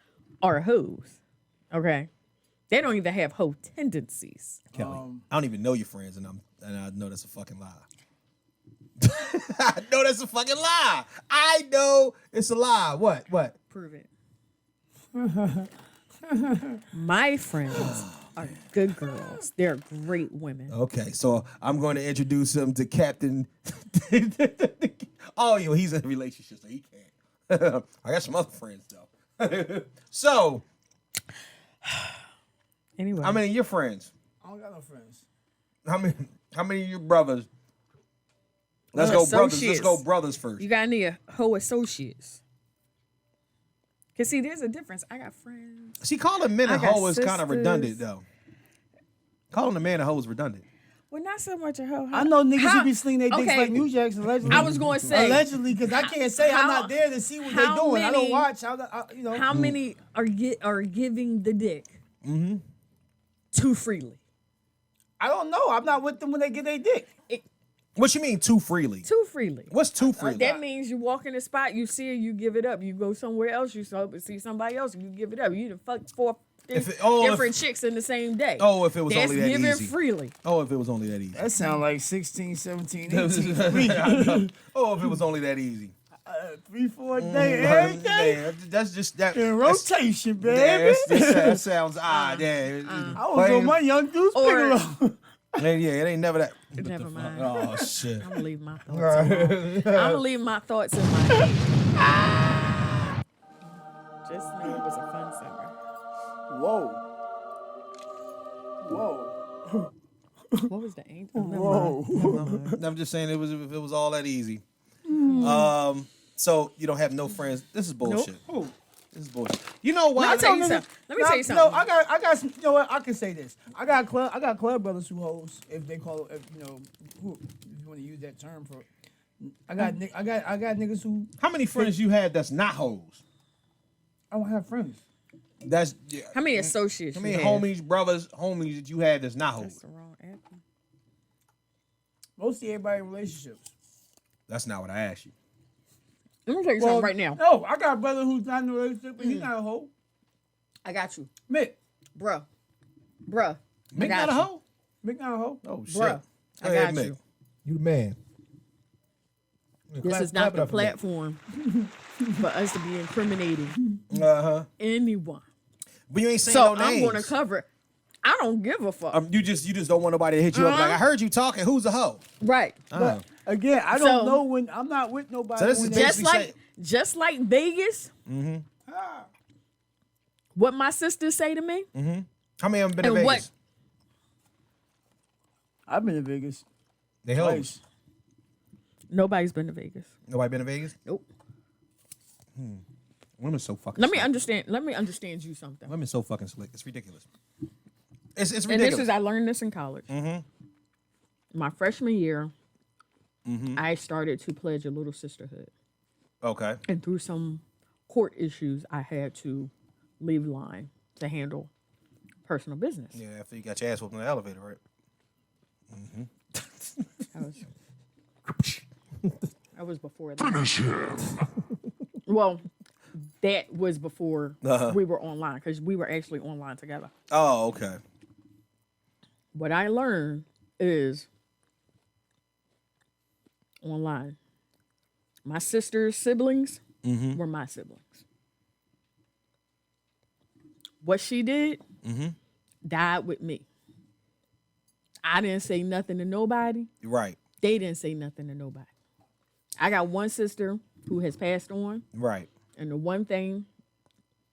are hoes. Okay? They don't even have hoe tendencies. Kelly, I don't even know your friends, and I know that's a fucking lie. I know that's a fucking lie. I know it's a lie. What? Prove it. My friends are good girls. They're great women. Okay, so I'm going to introduce him to Captain. Oh, he's in a relationship, so he can't. I got some other friends though. So, Anyway. how many of your friends? I don't got no friends. How many of your brothers? Let's Well, go brothers. Let's associates. go brothers first. You got any hoe associates? Cause see, there's a difference. I got friends. See, calling men a I got hoe is kind of sisters. redundant though. Calling a man a hoe is redundant. Well, not so much a hoe. I know niggas How- who be slinging their dicks okay. like New Jacks allegedly. I was going to say. allegedly because I can't say I'm how- not there to see what they're how doing. I don't many- watch. You know. How many are giving the dick too freely? I don't know. I'm not with them when they get their dick. What you mean too freely? Too freely. What's too freely? That means you walk in a spot, you see her, you give it up. You go somewhere else, you see somebody else, you give it up. You done fucked four different chicks in the same day. Oh, if it was That's only that giving easy. freely. Oh, if it was only that easy. That sound like 16, 17, 18. Oh, if it was only that easy. 3, 4 days every day. Man, that's just that. In that's- rotation, Yeah, baby. that sounds odd. Yeah. I was on my Young Deuce Or- Bigelow. Yeah, it ain't never that. Never mind. Oh shit. I'm gonna leave my thoughts alone. I'm gonna leave my thoughts in my head. Just know it was a fun summer. Whoa. Whoa. What was the angel? Never mind. Whoa. I'm just saying if it was all that easy. Hmm. So you don't have no friends. This is bullshit. Who? This is bullshit. You know why? Let me tell you something. Let me tell you something. No, I got some. You know what? I can say this. I got club brothers who hoes, if they call it, who, if you want to use that term for. I got niggas who How many friends you had that's not hoes? I don't have friends. That's How many associates? How many you have? homies, brothers, homies that you had that's not That's hoes? the wrong app. Mostly everybody in relationships. That's not what I asked you. Let me tell you something right now. No, I got a brother who's not in a relationship, but he's not a hoe. I got you. Mick. Bruh. Mick not a hoe? Mick not a hoe. Oh, shit. Bruh. I got you. You the man. This is not the platform for us to be incriminating anyone. But you ain't saying So no I'm names. going to cover it. I don't give a fuck. You just don't want nobody to hit you up like, I heard you talking. Who's a hoe? Right. But again, I don't know when I'm not with nobody. So this is when basically Just like Vegas. What my sisters say to me. How many of them been to And Vegas? I've been to Vegas. They hoes. Twice. Nobody's been to Vegas. Nobody been to Vegas? Nope. Women's so fucking Let me slick. understand you something. Women's so fucking slick. It's ridiculous. It's And ridiculous. I learned this in college. My freshman year, I started to pledge a little sisterhood. Okay. And through some court issues, I had to leave the line to handle personal business. Yeah, after you got your ass whooped in the elevator, right? That was before that. Finish him. Well, that was before we were online because we were actually online together. Oh, okay. What I learned is online. My sister's siblings were my siblings. What she did died with me. I didn't say nothing to nobody. Right. They didn't say nothing to nobody. I got one sister who has passed on. Right. And the one thing,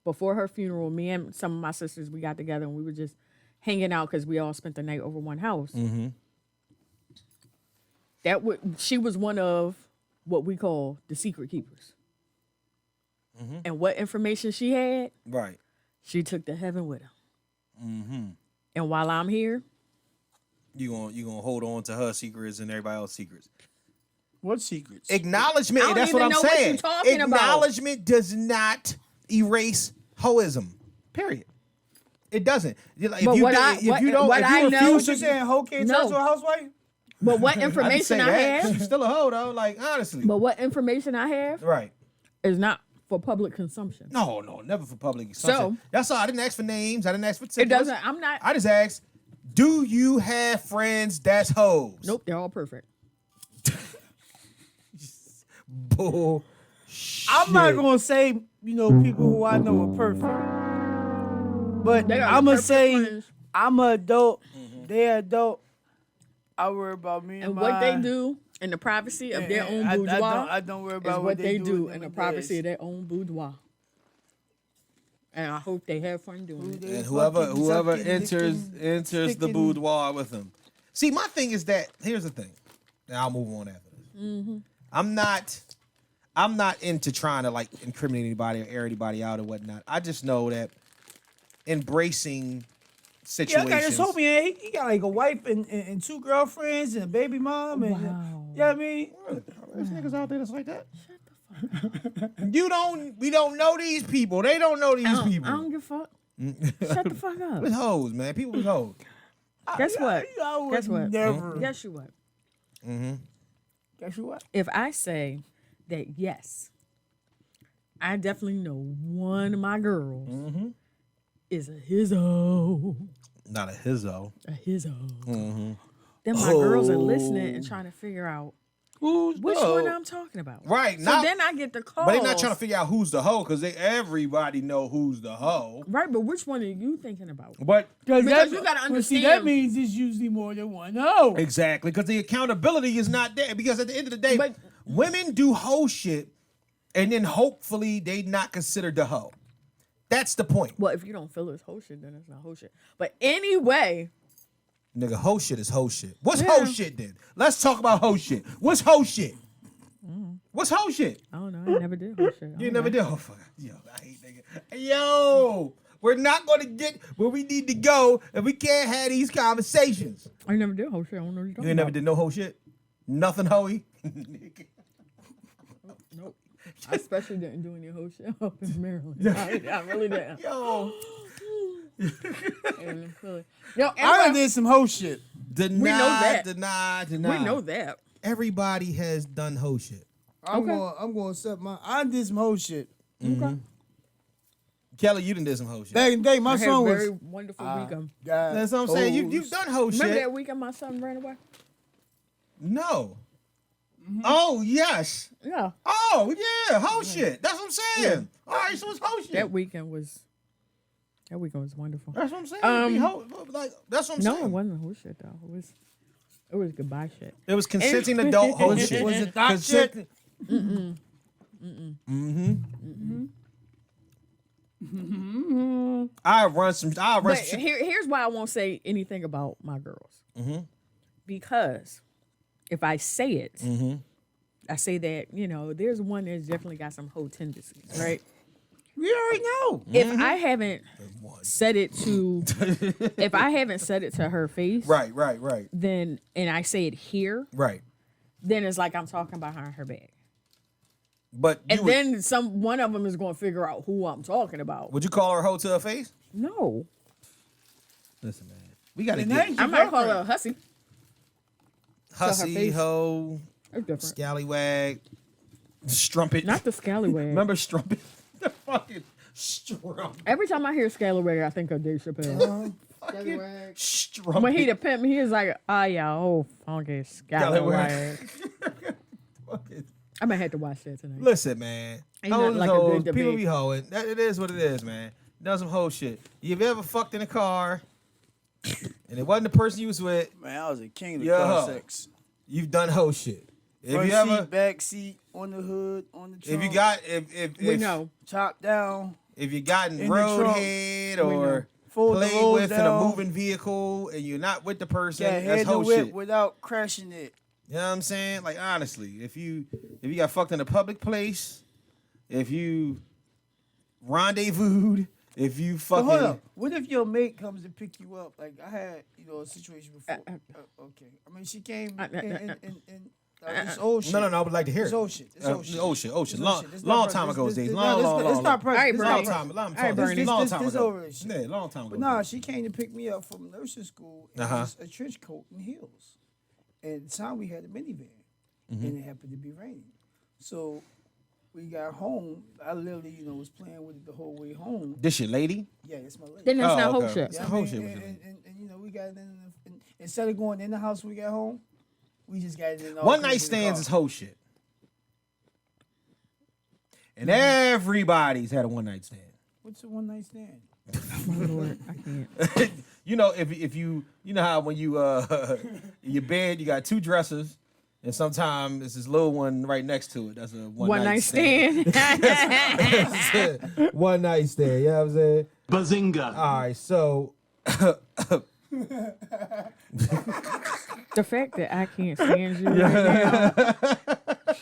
before her funeral, me and some of my sisters, we got together and we were just hanging out because we all spent the night over one house. She was one of what we call the secret keepers. And what information she had, Right. she took to heaven with her. And while I'm here, You gonna hold on to her secrets and everybody else's secrets. What secrets? Acknowledgement. I don't That's what even I'm know what saying. you're talking about. Acknowledgement does not erase hoism. Period. It doesn't. Like, But if you, what I- if what- you don't, what if I you know- refuse What to you saying? Hoe can't No. turn to a housewife? but what I didn't say information I that. have, She's still a hoe though. Like honestly. but what information I have Right. is not for public consumption. No, never for public consumption. So- That's all. I didn't ask for names. I didn't ask for It particulars. doesn't, I'm not, I just asked, do you have friends that's hoes? nope, they're all perfect. Bull. I'm not gonna say people who I know are perfect, but They are I'm gonna perfect say friends. I'm an adult. They're adult. I worry about me And what they do in the privacy of their own boudoir I don't worry is about what they do in in the them privacy of days. their own boudoir. And I hope they have fun doing it. And whoever Fucking enters licking, the sticking. boudoir with them. See, my thing is that here's the thing. And I'll move on after this. I'm not into trying to like incriminate anybody or air anybody out or whatnot. I just know that embracing Yeah, situations. I got this homie. He got like a wife and two girlfriends and a baby mom. And, Wow. you know what I mean? There's niggas out there that's like that. We don't know these people. They don't know these people. I don't give a fuck. Shut the fuck up. With hoes, man. People with hoes. Guess what? I would Guess what? never. Guess you what? Guess you what? If I say that yes, I definitely know one of my girls is a hizzo. Not a hizzo. A hizzo. Then my girls are listening and trying to figure out which one I'm talking about. Right. So Now, then I get the call. but they're not trying to figure out who's the hoe because everybody know who's the hoe. Right, but which one are you thinking about? But Because you gotta But see, understand. that means it's usually more than one. No. exactly, because the accountability is not there. Because at the end of the day, But- women do hoe shit, and then hopefully they not considered the hoe. That's the point. Well, if you don't feel it's whole shit, then it's not whole shit. But anyway, Nigga, hoe shit is hoe shit. What's Yeah. hoe shit then? Let's talk about hoe shit. What's hoe shit? What's hoe shit? I don't know. I never did whole shit. You never did. Oh, fuck. Yo, I hate nigga. Yo, we're not going to get where we need to go if we can't have these conversations. I never did whole shit. I don't know what you're talking You ain't never about. did no hoe shit? Nothing hoey? Nope. I especially didn't do any whole shit up in Maryland. I really didn't. Yo. And in Philly. Yo, I done anyway, did some hoe shit. Deny. We know that. Everybody has done hoe shit. I'm going to accept my. I did some whole shit. Okay. Kelly, you done did some hoe shit. Back in the day, my I had son a was. very wonderful weekend. God, That's what I'm saying. You've done hoe Remember shit. that weekend my son ran away? No. Oh yes. Yeah. Oh yeah. Hoe shit. That's what I'm saying. All right, so it's hoe shit. That weekend was wonderful. That's what I'm saying. That's what I'm No, saying. it wasn't whole shit though. It was goodbye shit. It was consenting adult hoe shit. Was it that shit? I'll run some. But here's why I won't say anything about my girls. Because if I say it, I say that, there's one that's definitely got some hoe tendencies, right? We already know. If I haven't said it to her face, right. then and I say it here, Right. then it's like I'm talking behind her back. But And then one of them is going to figure out who I'm talking about. would you call her hoe to her face? No. Listen, man. We got to And get then- I might call her a hussy. hussy, face. hoe, That's different. scallywag, strumpet. Not the scallywag. Remember strumpet? The fucking strumpet. Every time I hear scallywag, I think of Dave Chappelle. Fucking strumpet. When he the pimp, he is like, oh yeah, oh funky scallywag. Fucking- I might have to watch that tonight. Listen, man. Ain't nothing Hoes, like a hoes, good people debate. be hoeing. It is what it is, man. Done some hoe shit. You ever fucked in a car and it wasn't the person you was with? Man, I was a king of Yo. car sex. You've done hoe shit. If Front you ever, seat, back seat, on the hood, on the trunk. if you got, We know. chopped down. if you gotten In the trunk. roadhead We or know. Fold the played rolls with in a down. moving vehicle and you're not with the person, Got that's head to hoe whip shit. without crashing it. You know what I'm saying? Like honestly, if you got fucked in a public place, if you rendezvoused, if you But fucking hold up. What if your mate comes to pick you up? Like I had, a situation before. Okay. I mean, she came in it's old shit. no, I would like to hear It's it. old shit. It's old shit. Old shit. It's Long, old shit. It's not long present. time ago, This- days. this- Long, no, long, this- long. it's not present. All right, This Long Bernie. not time. present. Long Bernie. time. Long This- time this ago. over this shit. Yeah, long time ago. But nah, she came to pick me up from nursing school in Uh-huh. just a trench coat and heels. And at the time we had a minivan, and it happened to be raining. So we got home. I literally, was playing with it the whole way home. This your lady? Yeah, it's my lady. Then that's Oh, not whole okay. shit. It's Yeah, the I whole mean, shit. and we got it in instead of going in the house when we got home, we just got it in all One crazy night in the stands car. is hoe shit. And everybody's had a one night stand. What's a one night stand? Lord, I can't. If you how when you in your bed you got two dressers and sometimes there's this little one right next to it. That's a one Night stand. One night stand. You know what I'm saying? Bazinga. All right, so The fact that I can't stand you right now,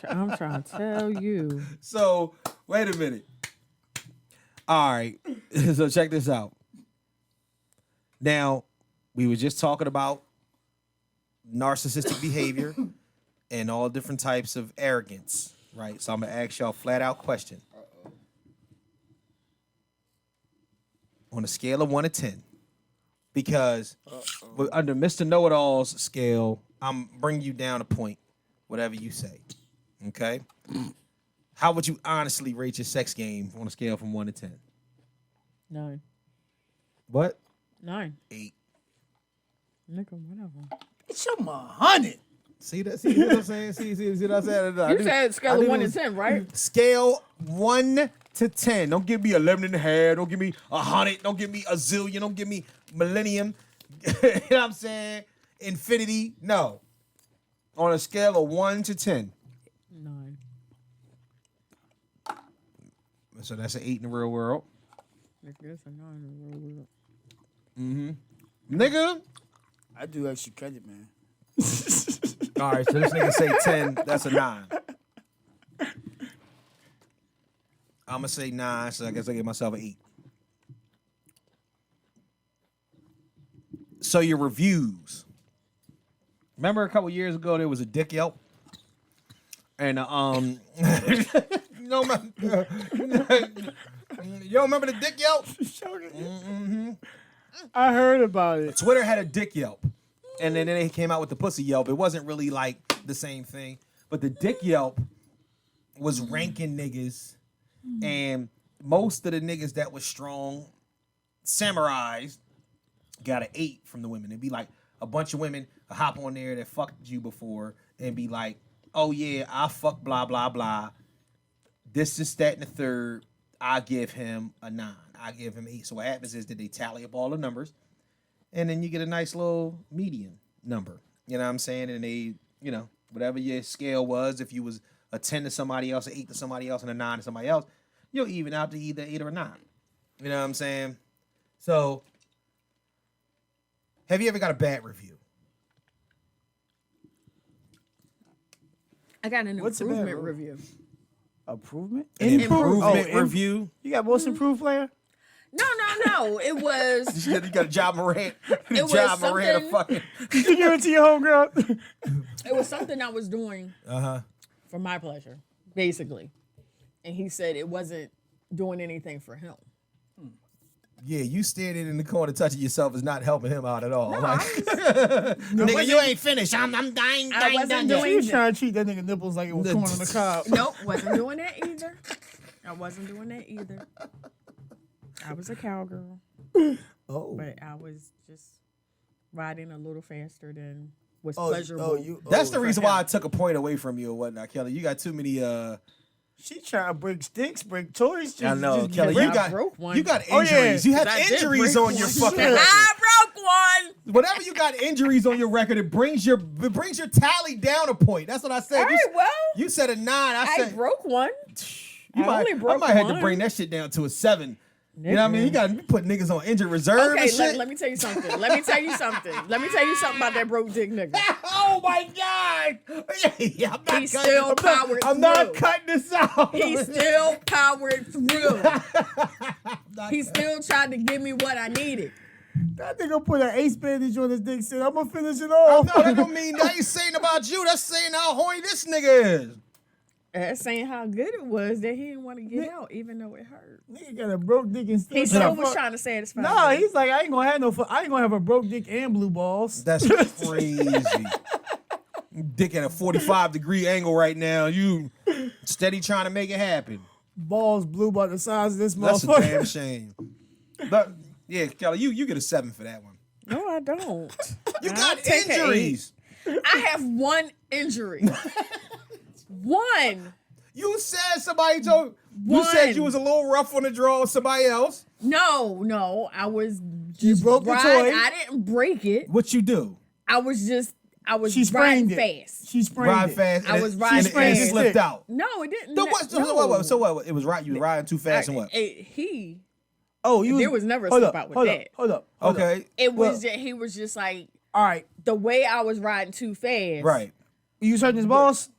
I'm trying to tell you. So wait a minute. All right, so check this out. Now, we were just talking about narcissistic behavior and all different types of arrogance, right? So I'm gonna ask y'all a flat out question. On a scale of 1 to 10, because under Mr. Know-It-All's scale, I'm bringing you down a point, whatever you say. Okay? How would you honestly rate your sex game on a scale from 1 to 10? 9. What? 9. 8. Nigga, whatever. It's a 100. See that? See what I'm saying? See what I'm saying? You said scale of 1 to 10, right? Scale 1 to 10. Don't give me 11 and a half. Don't give me 100. Don't give me a zillion. Don't give me millennium. You know what I'm saying? Infinity. No. On a scale of 1 to 10. 9. So that's an 8 in the real world. Nigga, that's a 9 in the real world. Nigga. I do extra credit, man. All right, so this nigga say 10. That's a 9. I'm going to say 9, so I guess I give myself an 8. So your reviews. Remember a couple years ago there was a dick Yelp? And you know, you don't remember the dick Yelp? I heard about it. Twitter had a dick Yelp. And then they came out with the pussy Yelp. It wasn't really like the same thing. But the dick Yelp was ranking niggas. And most of the niggas that was strong, samurais, got an 8 from the women. It'd be like a bunch of women hop on there that fucked you before and be like, oh yeah, I fuck blah, blah, blah. This, that, and the third. I give him a 9. I give him 8. So what happens is that they tally up all the numbers, and then you get a nice little median number. You know what I'm saying? And they, you know, whatever your scale was, if you was a 10 to somebody else, an 8 to somebody else, and a 9 to somebody else, you'll even out to either 8 or 9. You know what I'm saying? So, have you ever got a bad review? I got an What's a bad improvement review? review. Improvement? An improvement Oh, review? You got most improved player? No. It was. You got a job Moran. It was Job Moran, something- fucking. Did you give it to your homegirl? It was something I was doing Uh-huh. for my pleasure, basically. And he said it wasn't doing anything for him. Yeah, you standing in the corner touching yourself is not helping him out at all. No, Like, I nigga, you ain't finished. I'm dying. I wasn't doing She was trying to treat that nigga nipples like it was corn on the cob. Nope, wasn't doing that either. I wasn't doing that either. I was a cowgirl, Oh. but I was just riding a little faster than was pleasurable. That's the reason why I took a point away from you or whatnot, Kelly. You got too many. She trying to break sticks, break toys. I know, just Kelly. break- You got broke one. you got Oh, yeah. injuries. You have I did injuries break on your one. fucking. Shit. record. I broke one. Whenever you got injuries on your record, it brings your tally down a point. That's what I said. All right, well, You said a 9. I I said broke one. you I might. only I broke might have to one. bring that shit down to a 7. You know what I mean? You got to put niggas on injured reserve Okay, and shit. let me tell you something. Let me tell you something about that broke dick nigga. Oh my God! Yeah, I'm not He still powered I'm not through. cutting this out. He still powered through. He still tried to give me what I needed. That nigga put an ace bandage on his dick. Said, "I'm gonna finish it off." No, that don't mean that ain't saying about you. That's saying how horny this nigga is. That's saying how good it was that he didn't want to get out, even though it hurt. Nigga got a broke dick and still. He tryna still was fuck. trying to satisfy Nah, me. he's like, I ain't gonna have no. I ain't gonna have a broke dick and blue balls. That's crazy. Dick at a 45-degree angle right now. You steady trying to make it happen. Balls blue about the size of this That's a motherfucker. damn shame. But yeah, Kelly, you get a 7 for that one. No, I don't. You I'll got take an injuries. I have one injury. One. You said somebody told you said One. you was a little rough on the draw with somebody else. No, I was You just broke the riding. toy. I didn't break it. What you do? I was She riding sprained it. fast. She sprained Ride it. fast. I and was it- riding and it- and it fast. slipped out. No, it didn't. So what? So what? It was right. You were riding too fast and what? He. Oh, you There was never a hold slip up, out with hold that. Up, hold up. Hold up. Okay. It Well- was. He was just like All right. the way I was riding too fast. Right. You was hurting his balls?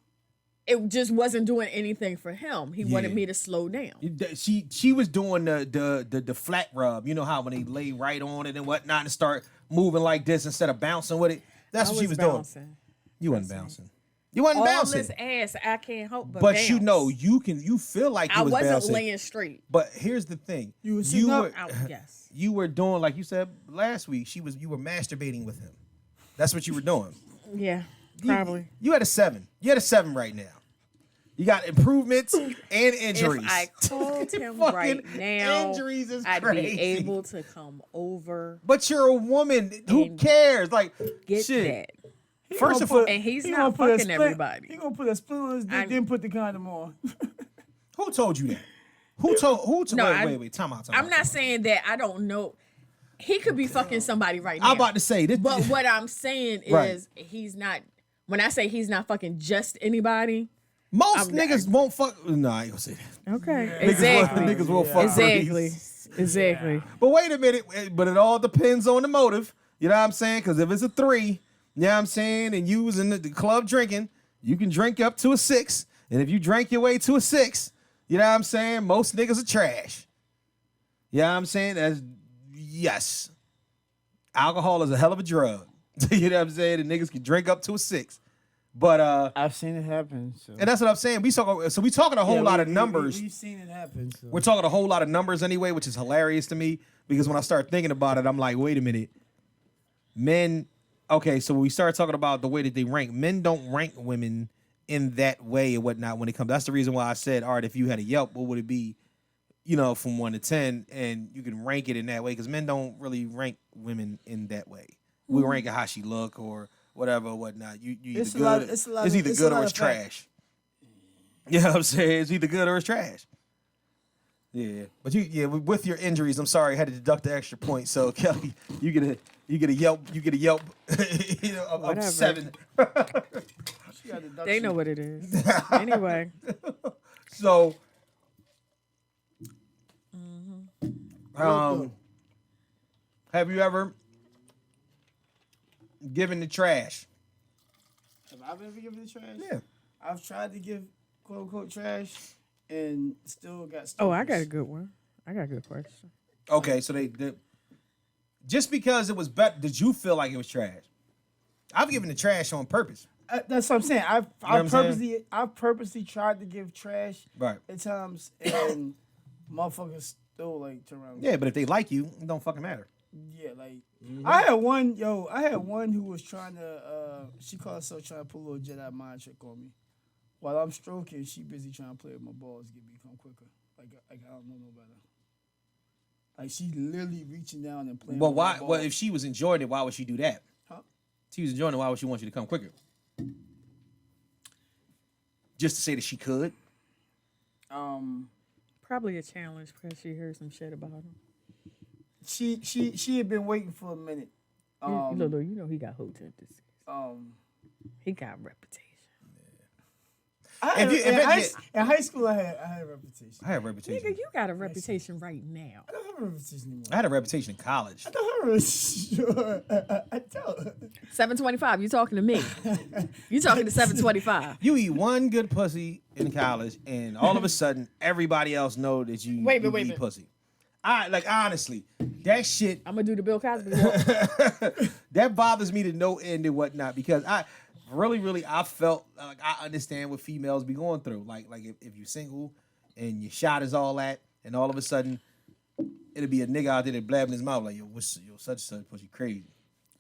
It just wasn't doing anything for him. He wanted Yeah. me to slow down. She was doing the flat rub. You know how when they lay right on it and whatnot and start moving like this instead of bouncing with it. That's I what she was bouncing. doing. You wasn't bouncing. You wasn't All bouncing. this ass, I can't help but But bounce. you know you feel like you I was wasn't bouncing. laying straight. But here's the thing. You was sitting up? Yes. You were doing like you said last week. You were masturbating with him. That's what you were doing. Yeah, probably. You had a 7. You had a 7 right now. You got improvements and injuries. If I called him Fucking right now, injuries is I'd crazy. be able to come over, But you're a woman. Who And cares? Like get shit. that. First of all, And he's he not gonna put a fucking splint- everybody. He gonna put a splint on his dick, then put the condom on. who told you that? Who told? No, wait. Time out. I'm not saying that I don't know. He could be fucking somebody right now. I'm about to say this. But what I'm saying is Right. he's not. When I say he's not fucking just anybody. most I'm niggas won't fuck. No, I ain't gonna say that. Okay. Exactly. Exactly. Niggas will fuck Exactly. threes. Exactly. But wait a minute. But it all depends on the motive. You know what I'm saying? Because if it's a 3, you know what I'm saying, and you was in the club drinking, you can drink up to a 6. And if you drank your way to a 6, you know what I'm saying, most niggas are trash. You know what I'm saying? Yes. Alcohol is a hell of a drug. You know what I'm saying? And niggas can drink up to a 6. But I've seen it happen. So. and that's what I'm saying. We talking a whole lot of numbers. We've seen it happen. So. We're talking a whole lot of numbers anyway, which is hilarious to me because when I start thinking about it, I'm like, wait a minute. Men Okay, so when we start talking about the way that they rank, men don't rank women in that way and whatnot when it comes. That's the reason why I said, all right, if you had a Yelp, what would it be? From 1 to 10, and you can rank it in that way because men don't really rank women in that way. We rank it how she look or whatever, or whatnot. You either It's a good. lot of- it's a lot It's of- either it's a good lot or of it's fact. trash. You know what I'm saying? It's either good or it's trash. Yeah, but with your injuries, I'm sorry, I had to deduct the extra point. So Kelly, you get a Yelp, of Whatever. 7. She got deduction. They know what it is. Anyway, So, Real have you ever given the trash? Have I ever given the trash? Yeah. I've tried to give quote unquote trash and still got. oh, I got a stickers. good one. I got a good question. Okay, so they just because it was better, did you feel like it was trash? I've given the trash on purpose. That's what I'm saying. what I'm I purposely tried to give trash Right. at times, and motherfuckers still like turn around. Yeah, but if they like you, it don't fucking matter. Yeah, like I had one who was trying to she called herself trying to pull a little Jedi mind trick on me. While I'm stroking, she busy trying to play with my balls, get me come quicker. Like I don't know no better. Like she literally reaching down and playing. Well, with why? my balls. Well, if she was enjoying it, why would she do that? Huh? If she was enjoying it, why would she want you to come quicker? Just to say that she could. Probably a challenge because she heard some shit about him. She had been waiting for a minute. Look, you know he got whole tendencies. He got reputation. In high school, I had a reputation. I had a reputation. Nigga, you got a reputation right now. I don't have a reputation anymore. I had a reputation in college. I don't have a reputation. I don't. 725, you talking to me. You talking to 725. You eat one good pussy in college, and all of a sudden, everybody else know that you Wait a you minute, eat pussy. Honestly, that shit I'm going to do the Bill Cosby walk. that bothers me to no end and whatnot because I felt like I understand what females be going through. Like if you're single and your shot is all that, and all of a sudden it'll be a nigga out there that blabbing his mouth like yo such and such pussy crazy.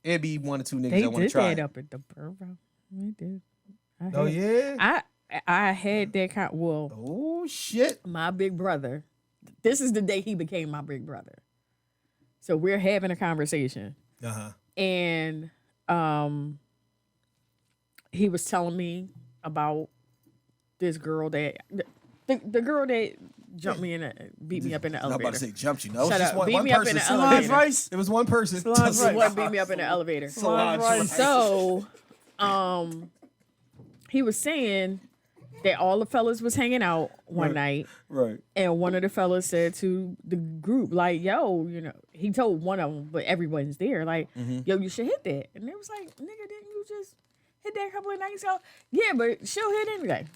It'd be one or two niggas They that want to did try. that It. up at the borough. They did. Oh yeah. I had that kind. Well, Oh shit. my big brother. This is the day he became my big brother. So we're having a conversation, and he was telling me about this girl that the girl that jumped me in, beat me up in the I was elevator. about to say jumped you. No, Shut it's just up. one, Beat one me up person. in the Solange elevator. Rice. It was one person. Solange He Rice. wasn't beat me up in the elevator. Solange. So, he was saying that all the fellas was hanging out one night, Right. and one of the fellas said to the group, like, "Yo, he told one of them, but everyone's there, like, yo, you should hit that." And they was like, "Nigga, didn't you just hit that a couple of nights ago?" Yeah, but she'll hit anyway.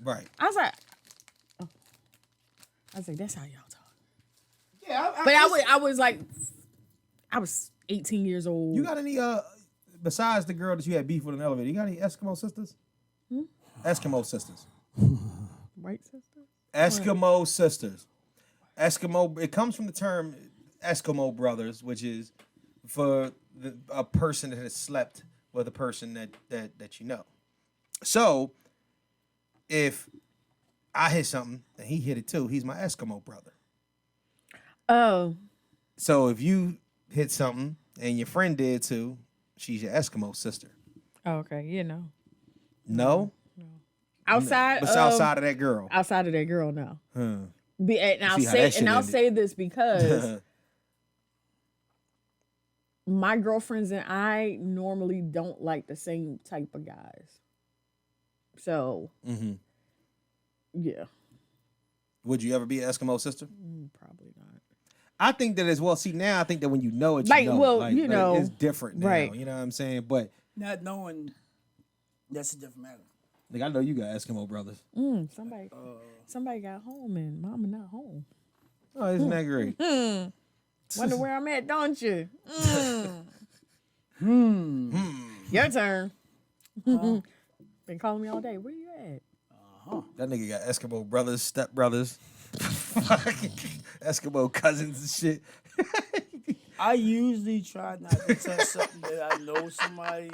Right. I was like, oh. That's how y'all talk. Yeah, But I was like, I was 18 years old. You got any besides the girl that you had beef with in the elevator? You got any Eskimo sisters? Eskimo sisters. White sister? Eskimo sisters. Eskimo. It comes from the term Eskimo brothers, which is for a person that has slept with a person that you know. So, if I hit something and he hit it too, he's my Eskimo brother. Oh, So if you hit something and your friend did too, she's your Eskimo sister. okay, No? outside But of outside of that girl. outside of that girl, no. Huh. And I'll See how that shit I'll ended. say this because my girlfriends and I normally don't like the same type of guys. So, yeah, Would you ever be an Eskimo sister? probably not. I think that as well. See, now I think that when you know it, Like, you know. well, Like, you know, it's different now. right. You know what I'm saying? But not knowing, that's a different matter. like, I know you got Eskimo brothers. Somebody got home and mama not home. Oh, isn't that great? Wonder where I'm at, don't you? Your turn. Been calling me all day. Where you at? That nigga got Eskimo brothers, step brothers, Eskimo cousins and shit. I usually try not to touch something that I know somebody.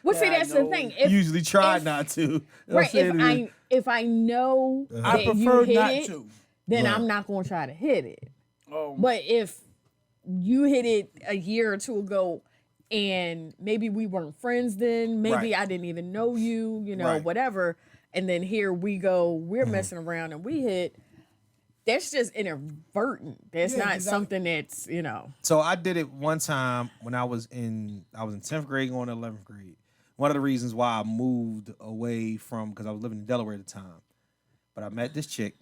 Well, see, that I that's the know. thing. Usually try not to. You know what I'm Right. saying? If I know I that you prefer hit not it, to. then Right. I'm not gonna try to hit it. Um, But if you hit it a year or two ago, and maybe we weren't friends then, maybe Right. I didn't even know you, Right. whatever. And then here we go, we're messing around and we hit. That's just inadvertent. That's Yeah, not 'cause something that's So I did it one time when I was in 10th grade going to 11th grade. One of the reasons why I moved away from, because I was living in Delaware at the time. But I met this chick.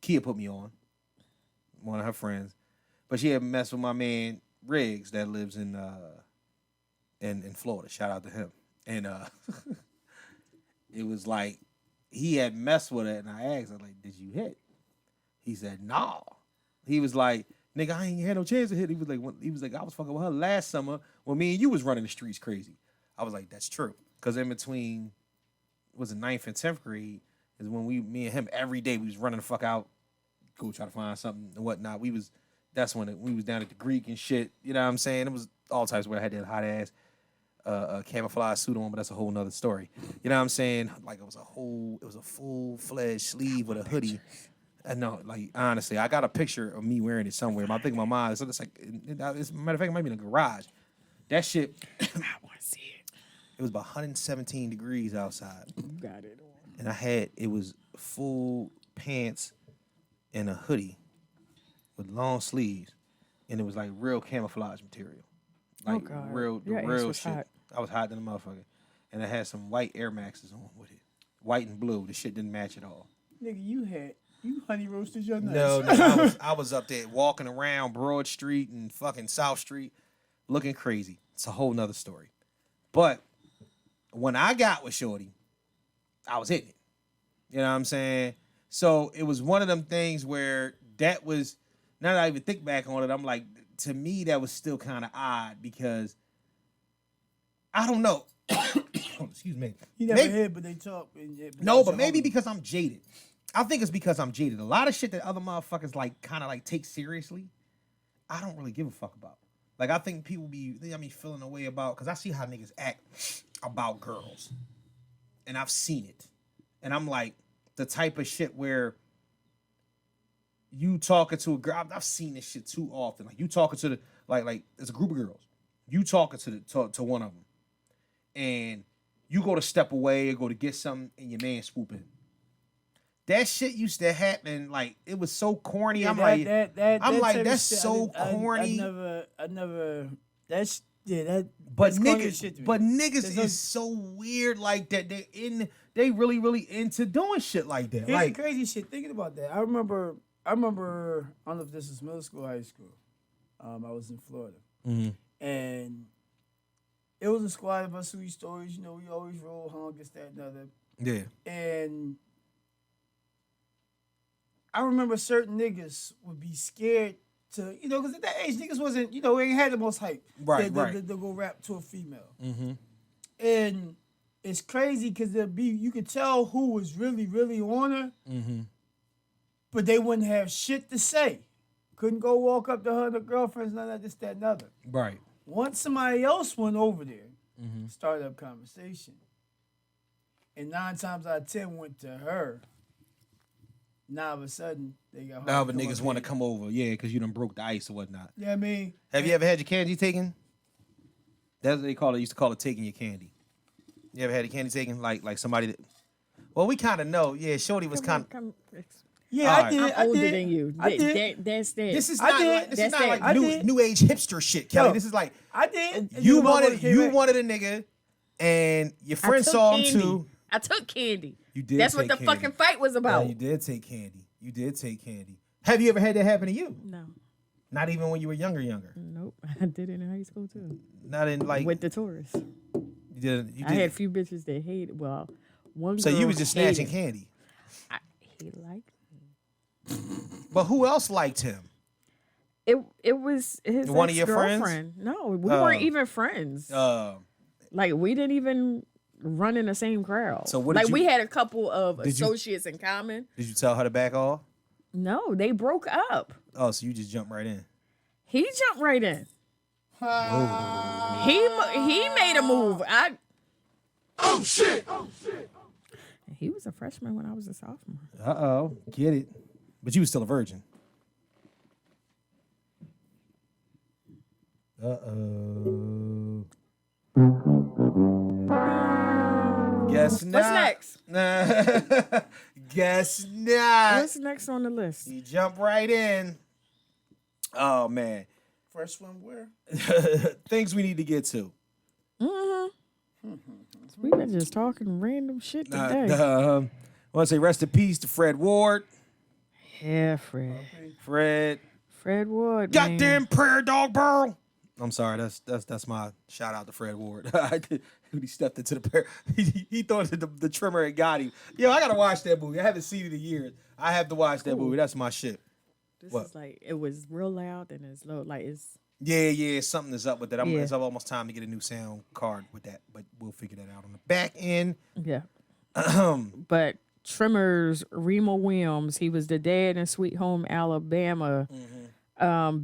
Kia put me on, one of her friends. But she had messed with my man Riggs that lives in Florida. Shout out to him. And it was like he had messed with her, and I asked her, like, did you hit? He said, no. He was like, nigga, I ain't had no chance to hit. He was like, I was fucking with her last summer when me and you was running the streets crazy. I was like, that's true. Because in between, was it 9th and 10th grade, is when me and him, every day we was running the fuck out, go try to find something and whatnot. That's when we was down at the Greek and shit. You know what I'm saying? It was all types where I had that hot ass camouflage suit on, but that's a whole nother story. You know what I'm saying? Like it was a full-fledged sleeve with a hoodie. I know, like honestly, I got a picture of me wearing it somewhere. I think my mind, so it's like, as a matter of fact, it might be in the garage. That shit, I want to see it. it was about 117 degrees outside. You got it on. And it was full pants and a hoodie with long sleeves, and it was like real camouflage material, like God. real Your ass real was shit. hot. I was hot than a motherfucker, and I had some white Air Maxes on with it, white and blue. The shit didn't match at all. nigga, you honey roasted your nuts. No, I was up there walking around Broad Street and fucking South Street, looking crazy. It's a whole nother story. But when I got with Shorty, I was hitting it. You know what I'm saying? So it was one of them things where that was, now that I even think back on it, I'm like, to me, that was still kind of odd because I don't know. Excuse me. You never Maybe- hit, but they talk. No, but maybe because I'm jaded. I think it's because I'm jaded. A lot of shit that other motherfuckers like kind of like take seriously, I don't really give a fuck about. Like I think people be feeling a way about, because I see how niggas act about girls, and I've seen it, and I'm like the type of shit where you talking to a girl. I've seen this shit too often. Like you talking to the like there's a group of girls, you talking to one of them, and you go to step away or go to get something, and your man swoop in. That shit used to happen. Like it was so corny. Yeah, I'm like, type that's of shit, so corny. I never. That's that. But that's corny as shit niggas, to me. but niggas There's no- is so weird like that. They really into doing shit like that. Here's Like the crazy shit. Thinking about that, I remember. I don't know if this was middle school, or high school. I was in Florida, and it was a squad of us who used to always, we always roll, hung, this, that, and other. yeah, And I remember certain niggas would be scared to, because at that age, niggas wasn't, we ain't had the most hype. Right, to go rap to a female. And it's crazy because you could tell who was really, really on her, but they wouldn't have shit to say. Couldn't go walk up to her and her girlfriends, none of this, that, and other. right. Once somebody else went over there, started up conversation, and 9 times out of 10 went to her. Now all of a sudden they got. Now but niggas want to come over, yeah, because you done broke the ice or whatnot. Yeah, I mean, Have you ever had your candy taken? That's what they call it. Used to call it taking your candy. You ever had your candy taken? Like somebody that. Well, we kind of know. Yeah, Shorty was kind of. yeah, All I right. did. I'm I older did. than you. I did. That's that. This is I not did. like this is That's not that. like I did. new age hipster shit, Kelly. Yo. This is like I did. you know what wanted came back? a nigga, and your I friend took saw him candy. too. I took candy. You did. That's what take the candy. fucking fight was Yeah, about. you did take candy. You did take candy. Have you ever had that happen to you? No. Not even when you were younger. Nope. I did it in high school too. Not in like With the tourists. you did. You I did. had a few bitches that hated. Well, one So girl you was just hated. snatching candy. He liked But who else liked him? it. It was his One of your ex-girlfriend. No, we weren't even friends. Like we didn't even run in the same crowd. So what like did you- we had a couple of Did you- associates in common. Did you tell her to back off? No, they broke up. Oh, so you just jumped right in. He jumped right in. He made a move. Oh shit! He was a freshman when I was a sophomore. Uh-oh. Get it. But you was still a virgin. Uh-oh. Guess not. What's next? Guess not. What's next on the list? You jump right in. Oh, man. First one where? Things we need to get to. We've been just talking random shit today. I want to say rest in peace to Fred Ward. Yeah, Fred. Fred Ward. Man. Goddamn prayer dog burl. I'm sorry, that's my shout out to Fred Ward. When he stepped into the prayer, he thought the trimmer had got him. Yo, I gotta watch that movie. I haven't seen it in years. I have to watch that movie. That's my shit. This is like, it was real loud and it's low. Like, it's. Yeah, something is up with that. Yeah. It's almost time to get a new sound card with that, but we'll figure that out on the back end. Yeah. But Trimmer's Remo Williams, he was the dad in Sweet Home Alabama.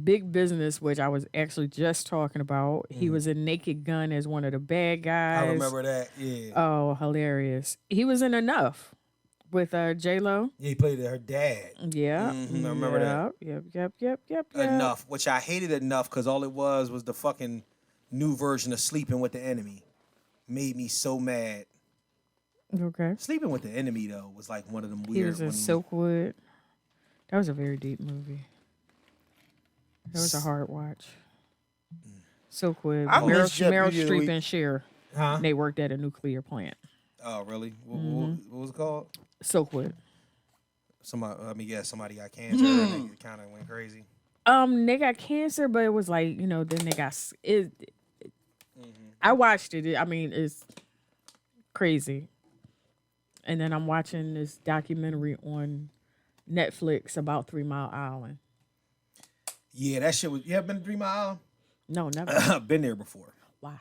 Big Business, which I was actually just talking about. He was in Naked Gun as one of the bad guys. I remember that. Yeah. Oh, hilarious. He was in Enough with J-Lo. Yeah, he played her dad. Yeah. I remember that. Yep. Enough, which I hated Enough because all it was the fucking new version of Sleeping with the Enemy. Made me so mad. Okay. Sleeping with the Enemy, though, was like one of them weird He was in ones. Silkwood. That was a very deep movie. That was a hard watch. Silkwood. I Meryl missed Jet Beauty of the Streep Week. and Cher. Huh? They worked at a nuclear plant. Oh, really? What was it called? Silkwood. Somebody got cancer and it kind of went crazy. They got cancer, but it was like, then they got it. I watched it. I mean, it's crazy. And then I'm watching this documentary on Netflix about 3 Mile Island. Yeah, that shit was. You ever been to 3 Mile Island? No, never. I've been there before Why?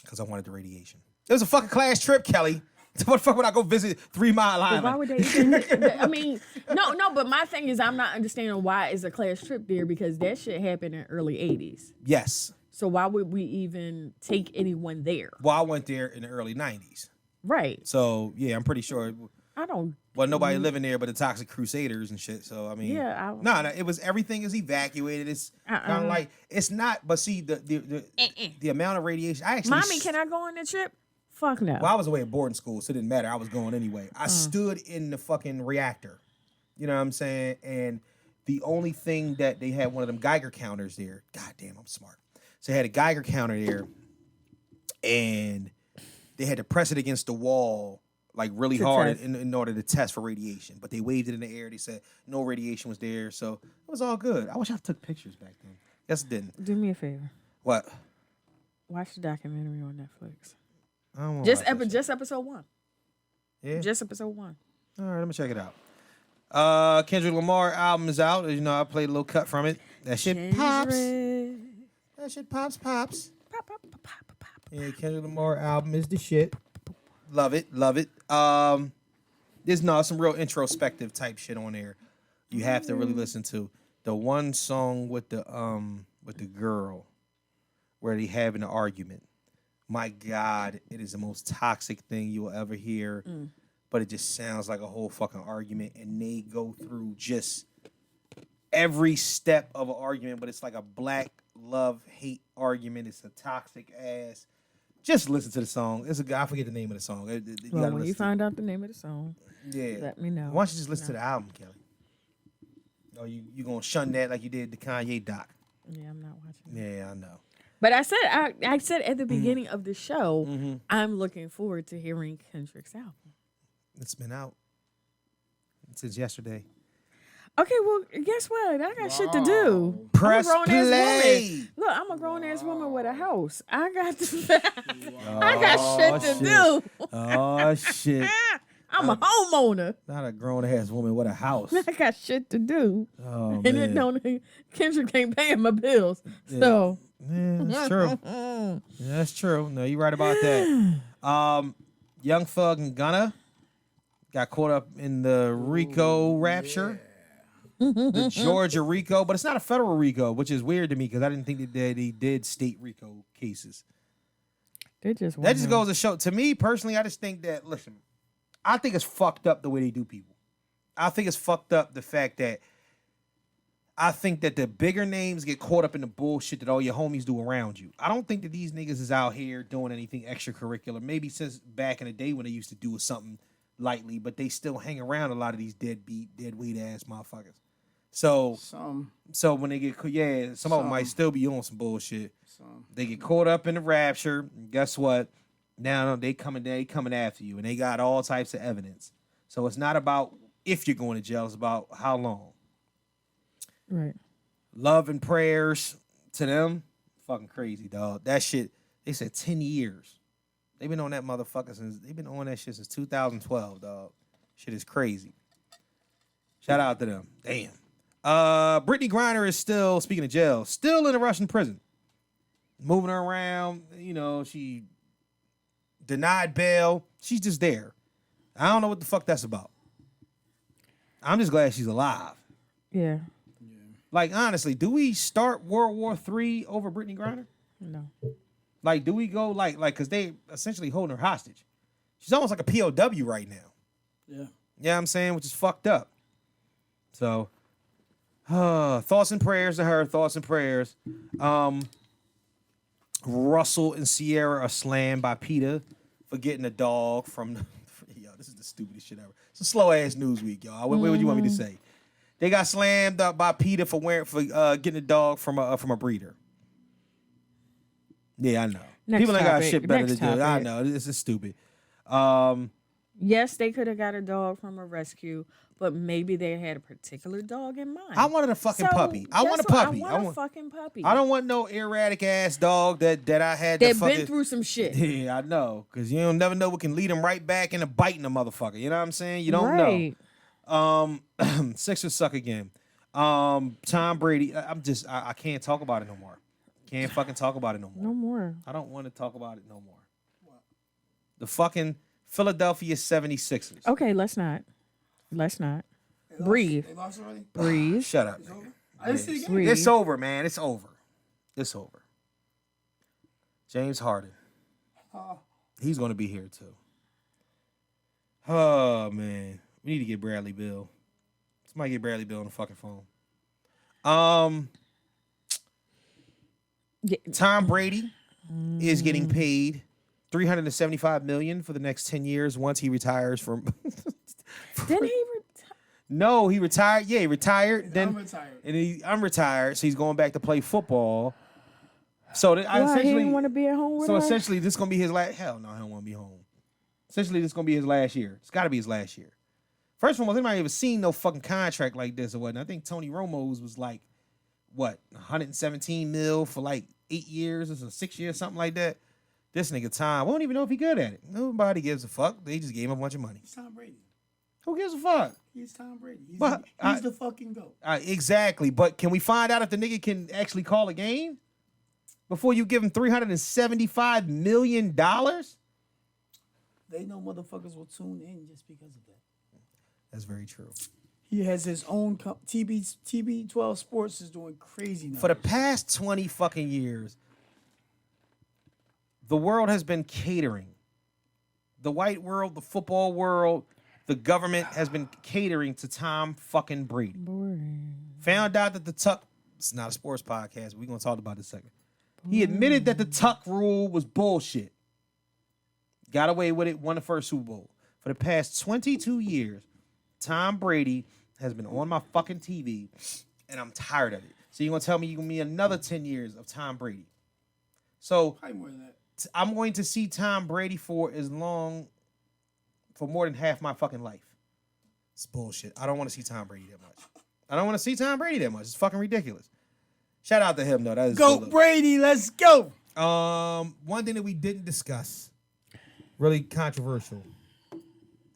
because I wanted the radiation. It was a fucking class trip, Kelly. What the fuck would I go visit 3 Mile But Island? why would they even, I mean, no, but my thing is I'm not understanding why it's a class trip there because that shit happened in early 80s. Yes. So why would we even take anyone there? Well, I went there in the early 90s. Right. So, yeah, I'm pretty sure. I don't. Well, nobody living there but the Toxic Crusaders and shit. So, I mean. Yeah. No, it was everything is evacuated. It's kind of like, it's not, but see, the amount of radiation. I actually. Mommy, can I go on the trip? Fuck no. Well, I was away at boarding school, so it didn't matter. I was going anyway. I stood in the fucking reactor. You know what I'm saying? And the only thing that they had one of them Geiger counters there. God damn, I'm smart. So they had a Geiger counter there, and they had to press it against the wall like really hard in order to test for radiation. But they waved it in the air. They said no radiation was there, so it was all good. I wish I took pictures back then. Yes, it didn't. Do me a favor. What? Watch the documentary on Netflix. I don't wanna Just watch that shit. just episode 1. Yeah. Just episode 1. All right, let me check it out. Kendrick Lamar album is out. You know, I played a little cut from it. That shit pops. That shit pops. Pop, pop, pop, pop, pop. Yeah, Kendrick Lamar album is the shit. Love it. There's some real introspective type shit on there. You have to really listen to the one song with the girl where they having an argument. My God, it is the most toxic thing you will ever hear. But it just sounds like a whole fucking argument, and they go through just every step of an argument, but it's like a black love-hate argument. It's a toxic ass. Just listen to the song. It's a guy. I forget the name of the song. Well, when you find out the name of the song, let me know. Why don't you just listen to the album, Kelly? Or you gonna shun that like you did the Kanye doc? Yeah, I'm not watching. Yeah, I know. But I said at the beginning of the show, I'm looking forward to hearing Kendrick's album. It's been out since yesterday. Okay, well, guess what? I got shit to do. Press I'm a grown-ass play. woman. Look, I'm a grown-ass woman with a house. I got shit to do. Oh, shit. I'm a homeowner. Not a grown-ass woman with a house. I got shit to do. Oh, And then Kendrick can't pay my bills. So. Yeah, that's true. That's true. No, you're right about that. Young Thug and Gunna got caught up in the Rico rapture. the Georgia RICO, but it's not a federal RICO, which is weird to me because I didn't think that they did state RICO cases. They just That just goes to show. To me personally, I just think that I think it's fucked up the way they do people. I think it's fucked up the fact that I think that the bigger names get caught up in the bullshit that all your homies do around you. I don't think that these niggas is out here doing anything extracurricular. Maybe since back in the day when they used to do something lightly, but they still hang around a lot of these dead weight ass motherfuckers. So when they get some of them might still be on some bullshit. They get caught up in the rapture. And guess what? Now they coming after you, and they got all types of evidence. So it's not about if you're going to jail; it's about how long. Right. Love and prayers to them. Fucking crazy, dog. That shit, they said 10 years. They've been on that motherfucker since 2012, dog. Shit is crazy. Shout out to them. Damn. Brittany Griner is still, speaking of jail, still in a Russian prison. Moving her around, she denied bail. She's just there. I don't know what the fuck that's about. I'm just glad she's alive. Yeah. Like, honestly, do we start World War III over Brittany Griner? No. Like, do we go because they essentially holding her hostage. She's almost like a POW right now. Yeah. You know what I'm saying? Which is fucked up. So, thoughts and prayers to her. Thoughts and prayers. Russell and Sierra are slammed by PETA for getting a dog from yo, this is the stupidest shit ever. It's a slow-ass news week, y'all. What would you want me to say? They got slammed up by PETA for getting a dog from a breeder. Yeah, I know. People ain't got shit better to do. I know. This is stupid. Yes, they could have got a dog from a rescue, but maybe they had a particular dog in mind. I wanted a fucking puppy. I want a puppy. I want a fucking puppy. I don't want no erratic ass dog that I had. They've been through some shit. Yeah, I know. Because you don't never know what can lead them right back into biting a motherfucker. You know what I'm saying? You don't know. Sixers suck again. Tom Brady. I can't talk about it no more. Can't fucking talk about it no more. No more. I don't want to talk about it no more. What? The fucking Philadelphia 76ers. Okay, let's not. Breathe. They lost already? Breathe. Shut up, man. I didn't see the game. Breathe. It's over, man. It's over. It's over. James Harden. He's going to be here too. Oh, man. We need to get Bradley Beal. Somebody get Bradley Beal on the fucking phone. Tom Brady is getting paid $375 million for the next 10 years once he retires from. Didn't he No, he retired. Yeah, he retired. Then I'm retired. retired, so he's going back to play football. So he didn't want to be at home with So us? essentially, this is gonna be his last. Hell no, I don't want to be home. Essentially, this is gonna be his last year. It's got to be his last year. First of all, anybody ever seen no fucking contract like this or what? I think Tony Romo's was like, what, 117 mil for like 8 years or 6 years, something like that. This nigga Tom, I don't even know if he good at it. Nobody gives a fuck. They just gave him a bunch of money. He's Tom Brady. Who gives a fuck? He's Tom Brady. He's the fucking GOAT. Exactly. But can we find out if the nigga can actually call a game before you give him $375 million? They know motherfuckers will tune in just because of that. That's very true. He has his own TB12 Sports is doing crazy now. For the past 20 fucking years, the world has been catering. The white world, the football world, the government has been catering to Tom fucking Brady. Found out that the Tuck, it's not a sports podcast, but we're going to talk about this second. He admitted that the Tuck rule was bullshit. Got away with it, won the first Super Bowl. For the past 22 years, Tom Brady has been on my fucking TV, and I'm tired of it. So you're going to tell me you're going to be another 10 years of Tom Brady. So Probably more than that. I'm going to see Tom Brady for more than half my fucking life. It's bullshit. I don't want to see Tom Brady that much. It's fucking ridiculous. Shout out to him, though. That is Go Brady, let's go. One thing that we didn't discuss, really controversial.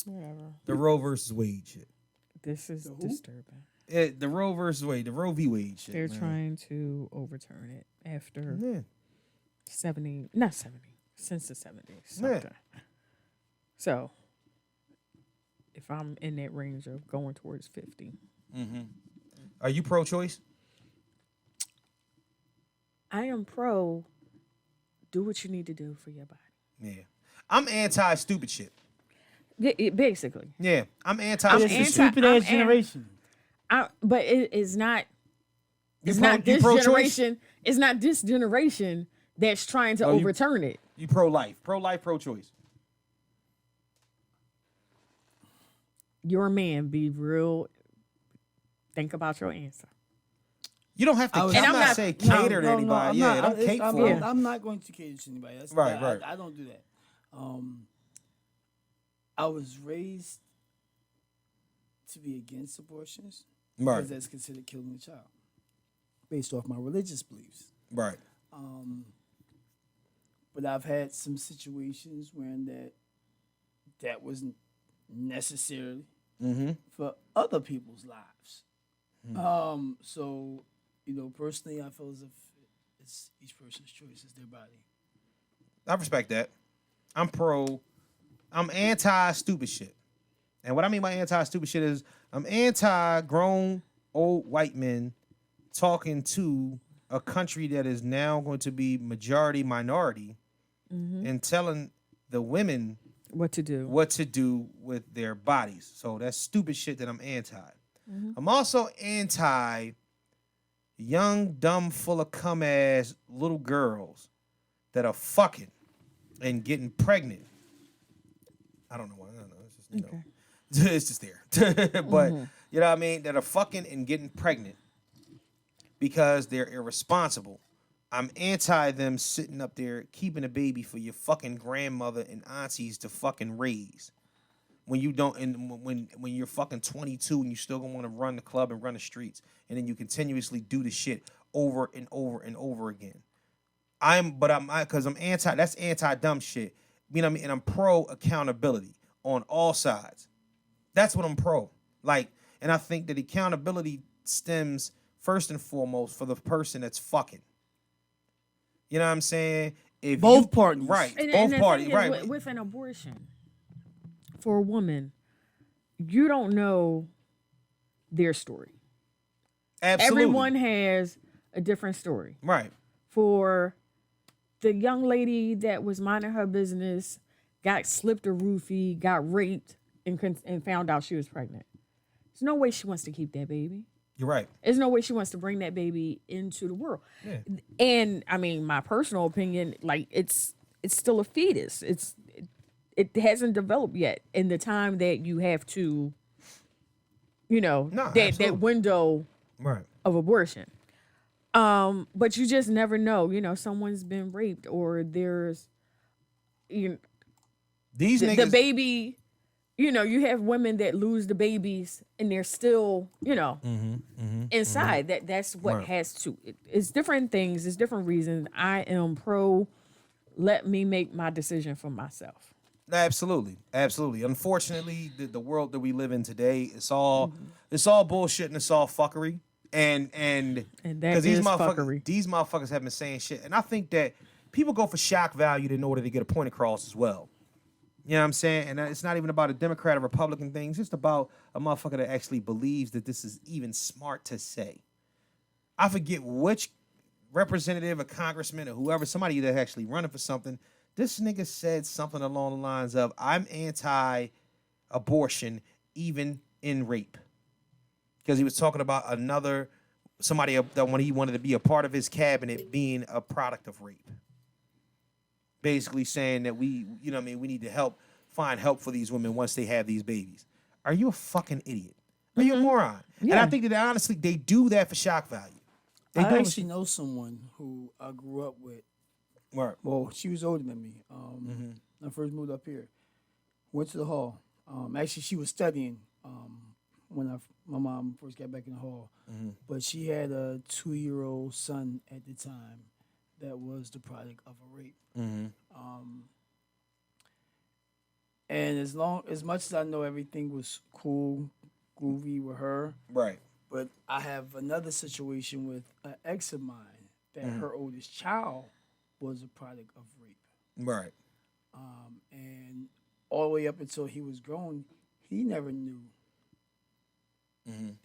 Whatever. The Roe versus Wade shit. This is disturbing. The Roe versus Wade, the Roe v. Wade shit. They're trying to overturn it after Yeah. 70, not 70, since the 70s. Something. Yeah. So, if I'm in that range of going towards 50. Mm-hmm. Are you pro-choice? I am pro. Do what you need to do for your body. Yeah. I'm anti-stupid shit. Basically, Yeah. I'm It's anti-stupid a anti- shit. stupid I'm ass generation. But it's not. You It's pro- not you this pro-choice? generation. It's not this generation that's trying to Oh, you- overturn it. You pro-life. Pro-life, pro-choice. You're a man. Be real. Think about your answer. You don't have to. I was- I'm And I'm not not- saying no, cater to anybody. Yeah, don't cape I'm, for I'm, them. I'm not going to cater to anybody. Right, right. I don't do that. I was raised to be against abortions Right, because that's considered killing a child, based off my religious beliefs. right. But I've had some situations when that wasn't necessarily for other people's lives. So, personally, I feel as if it's each person's choice, it's their body. I respect that. I'm anti-stupid shit. And what I mean by anti-stupid shit is I'm anti-grown old white men talking to a country that is now going to be majority minority and telling the women What to do? what to do with their bodies. So that's stupid shit that I'm anti. I'm also anti young, dumb, full of cum ass little girls that are fucking and getting pregnant. I don't know why. I don't know. It's just, it's just there. But you know what I mean? That are fucking and getting pregnant because they're irresponsible. I'm anti them sitting up there keeping a baby for your fucking grandmother and aunties to fucking raise. When you don't, and when you're fucking 22 and you still gonna want to run the club and run the streets, and then you continuously do the shit over and over and over again. Because I'm anti. That's anti dumb shit. You know what I mean? And I'm pro accountability on all sides. That's what I'm pro. And I think that accountability stems first and foremost for the person that's fucking. You know what I'm saying? If Both parties. right? And Both the parties, thing is, right? with an abortion, for a woman, you don't know their story. Absolutely. Everyone has a different story. Right. For the young lady that was minding her business, got slipped a roofie, got raped, and found out she was pregnant. There's no way she wants to keep that baby. You're right. There's no way she wants to bring that baby into the world. Yeah. And I mean, my personal opinion, it's still a fetus. It hasn't developed yet in the time that you have to, that absolutely. window Right. of abortion. But you just never know. Someone's been raped or there's These the niggas. baby. You have women that lose the babies and they're still, inside. That's what Right. has to. It's different things. It's different reasons. I am pro. Let me make my decision for myself. Absolutely. Unfortunately, the world that we live in today, it's all bullshit and it's all fuckery. And that 'cause is fuckery. These motherfuckers have been saying shit, and I think that people go for shock value in order to get a point across as well. You know what I'm saying? And it's not even about a Democrat or Republican thing. It's just about a motherfucker that actually believes that this is even smart to say. I forget which representative or congressman or whoever, somebody that's actually running for something. This nigga said something along the lines of, I'm anti-abortion even in rape. Because he was talking about somebody that when he wanted to be a part of his cabinet being a product of rape. Basically saying that we need to find help for these women once they have these babies. Are you a fucking idiot? Are you a moron? Yeah. And I think that honestly, they do that for shock value. They I do actually know someone who I grew up with. Right. Well, she was older than me. When I first moved up here, went to the hall. Actually, she was studying when my mom first got back in the hall. But she had a 2-year-old son at the time that was the product of a rape. And as much as I know everything was cool, groovy with her, Right. but I have another situation with an ex of mine that her oldest child was a product of rape. Right. And all the way up until he was grown, he never knew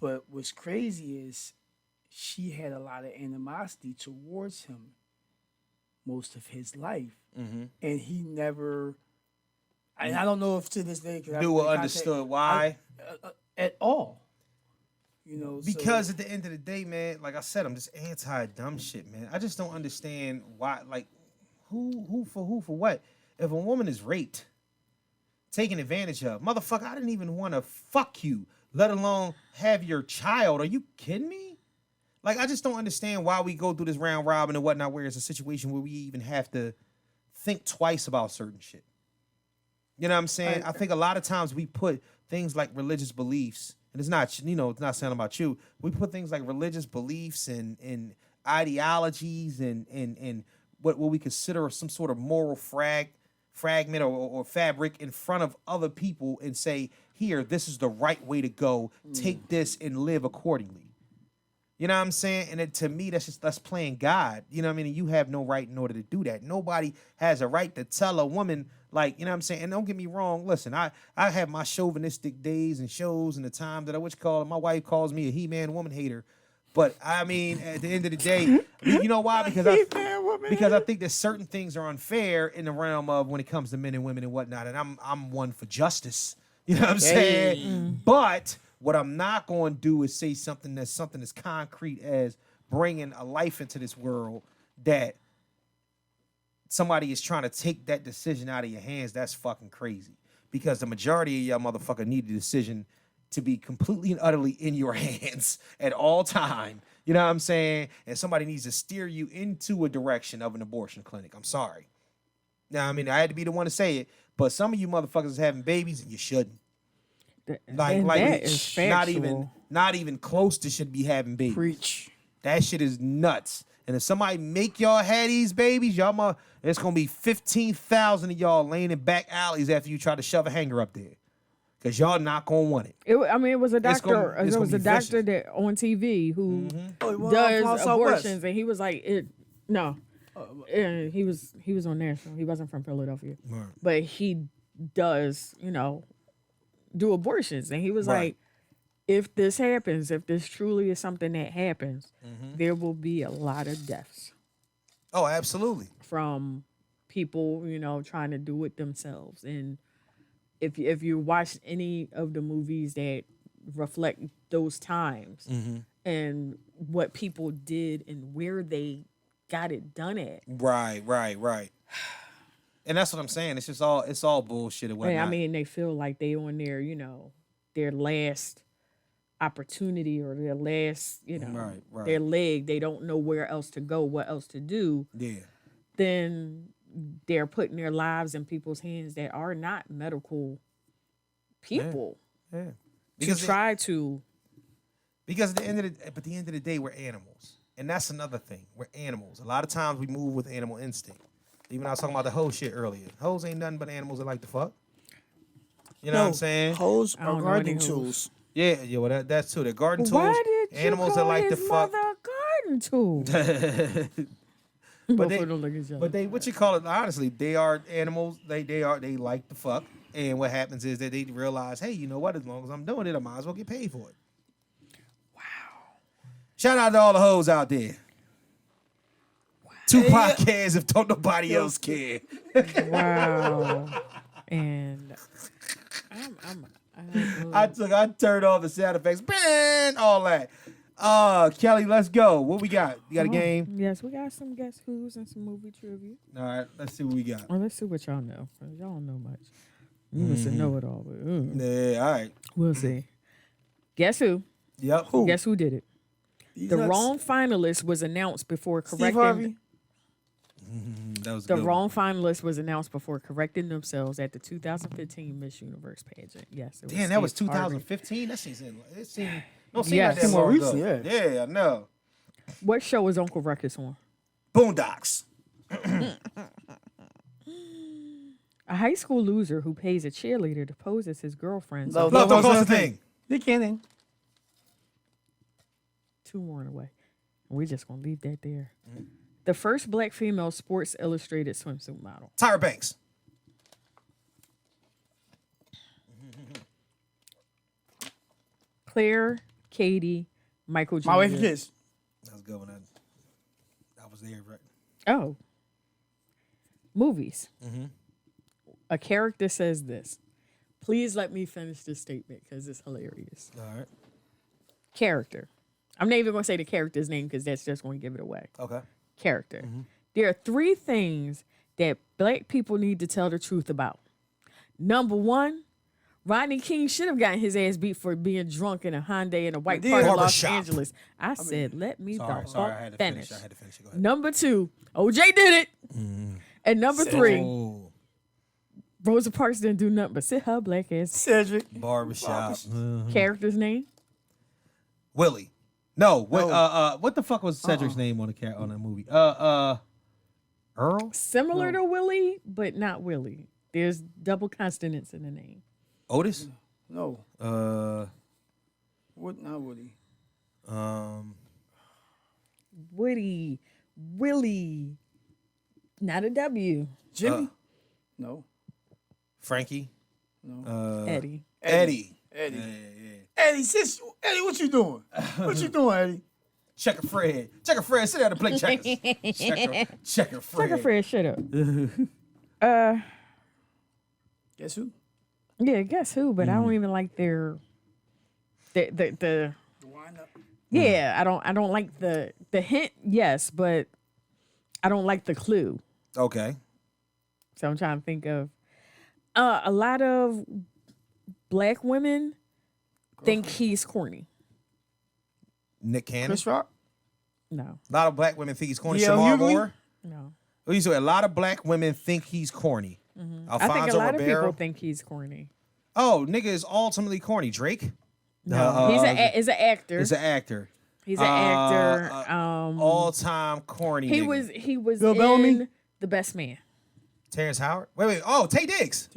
But what's crazy is she had a lot of animosity towards him most of his life, and he never. And I don't know if to this day Knew or understood why at all. You know, because at the end of the day, man, like I said, I'm just anti dumb shit, man. I just don't understand why, like, who for what? If a woman is raped, taken advantage of, motherfucker, I didn't even want to fuck you, let alone have your child. Are you kidding me? Like, I just don't understand why we go through this round robin and whatnot, where it's a situation where we even have to think twice about certain shit. You know what I'm saying? I think a lot of times we put things like religious beliefs, and it's not, it's not saying about you. We put things like religious beliefs and ideologies and what we consider some sort of moral fragment or fabric in front of other people and say, here, this is the right way to go. Take this and live accordingly. You know what I'm saying? And to me, that's playing God. You know what I mean? And you have no right in order to do that. Nobody has a right to tell a woman, like, you know what I'm saying? And don't get me wrong. Listen, I have my chauvinistic days and shows and the time that my wife calls me a He-Man woman hater. But I mean, at the end of the day, you know why? Because I think that certain things are unfair in the realm of when it comes to men and women and whatnot. And I'm one for justice. You know what I'm saying? But what I'm not going to do is say something as concrete as bringing a life into this world that somebody is trying to take that decision out of your hands. That's fucking crazy. Because the majority of y'all motherfucker need the decision to be completely and utterly in your hands at all time. You know what I'm saying? And somebody needs to steer you into a direction of an abortion clinic. I'm sorry. Now, I mean, I had to be the one to say it, but some of you motherfuckers is having babies and you shouldn't. Like that is factual. not even close to should be having babies. Preach. That shit is nuts. And if somebody make y'all have these babies, it's gonna be 15,000 of y'all laying in back alleys after you try to shove a hanger up there, because y'all not gonna want it. It was a doctor. It's There was a gonna be doctor vicious. that on TV who Oh, does abortions, and he was like, no. He was on national. He wasn't from Philadelphia, Right. but he does, do abortions, and he was Right. like, if this happens, if this truly is something that happens, there will be a lot of deaths Oh, absolutely. from people, trying to do it themselves. And if you watch any of the movies that reflect those times and what people did and where they got it done at. Right. And that's what I'm saying. It's all bullshit and whatnot. I mean, they feel like they on their last opportunity or their last, Right. their leg. They don't know where else to go, what else to do. Yeah. Then they're putting their lives in people's hands that are not medical people Yeah. to try to. Because at the end of the day, we're animals. And that's another thing. We're animals. A lot of times we move with animal instinct. Even I was talking about the hoe shit earlier. Hoes ain't nothing but animals that like to fuck. You know what I'm saying? Hoes I are don't know gardening any hoes. tools. Yeah, well that's too. They're garden tools. Why did you animals call that like to his fuck. mother a garden tool? But Both they, of them look at each other. but they, what you call it? Honestly, they are animals. They like to fuck. And what happens is that they realize, hey, you know what? As long as I'm doing it, I might as well get paid for it. Wow. Shout out to all the hoes out there. Tupac cares if don't nobody else care. Wow. And I turned off the sound effects, bang, all that. Kelly, let's go. What we got? You got a game? Yes, we got some guess who's and some movie trivia. All right, let's see what we got. Well, let's see what y'all know. 'Cause y'all don't know much. You must know it all, but Yeah, all right. we'll see. Guess who? Yep. Guess who did it? These The nuts. wrong finalist was announced before Steve correcting. Harvey. That was The good. wrong finalist was announced before correcting themselves at the 2015 Miss Universe pageant. Yes, it was Damn, that was Steve Harvey. 2015. That seemed don't seem Yes. like that More long recent, ago. Yeah, I know. What show is Uncle Ruckus on? Boondocks. A high school loser who pays a cheerleader to pose as his girlfriend. So Love Love don't Cost cost a a thing. Nick Cannon. 2 more in a way. We're just gonna leave that there. The first black female Sports Illustrated swimsuit model. Tyra Banks. Claire, Katie, Michael Jr. My wife and kids. That was a good one. I was there, right? Oh. Movies. A character says this. Please let me finish this statement because it's hilarious. All right. Character. I'm not even going to say the character's name because that's just going to give it away. Okay. Character. There are 3 things that black people need to tell the truth about. Number 1, Rodney King should have gotten his ass beat for being drunk in a Hyundai in a white part of Los Barbershop. Angeles. I said, let me Sorry, the I fuck had to finish. finish. I had to finish. Go ahead. Number 2, OJ did it. And number 3, Oh, Rosa Parks didn't do nothing but sit her black ass. Cedric. barbershop. Character's name? Willie. No. What the fuck was Cedric's name on the movie? Earl. Similar to Willie, but not Willie. There's double consonants in the name. Otis. No. What? Not Woody. Woody. Willie. Not a W. Jimmy. No. Frankie. No. Eddie. Eddie. Eddie. Yeah. Eddie, sis. Eddie, what you doing? What you doing, Eddie? Checker Fred. Checker Fred, sit down and play checkers. Checker Fred. Tucker Fred, shut up. Guess who? Yeah, guess who? But I don't even like their the The wind up. yeah. I don't like the hint. Yes, but I don't like the clue. Okay. So I'm trying to think of a lot of black women think he's corny. Nick Cannon. Chris Rock. No, A lot of black women think he's corny. Yeah, Shamar Hughley? Moore. no. What you say? A lot of black women think he's corny. I think Alfonso a lot Ribeiro. of people think he's corny. Oh, nigga is ultimately corny. Drake. No, he's an actor. He's an actor. He's an actor. All time corny. he nigga. was Bill in Bellamy? The Best Man. Terrence Howard. Wait. Oh, Tay Diggs.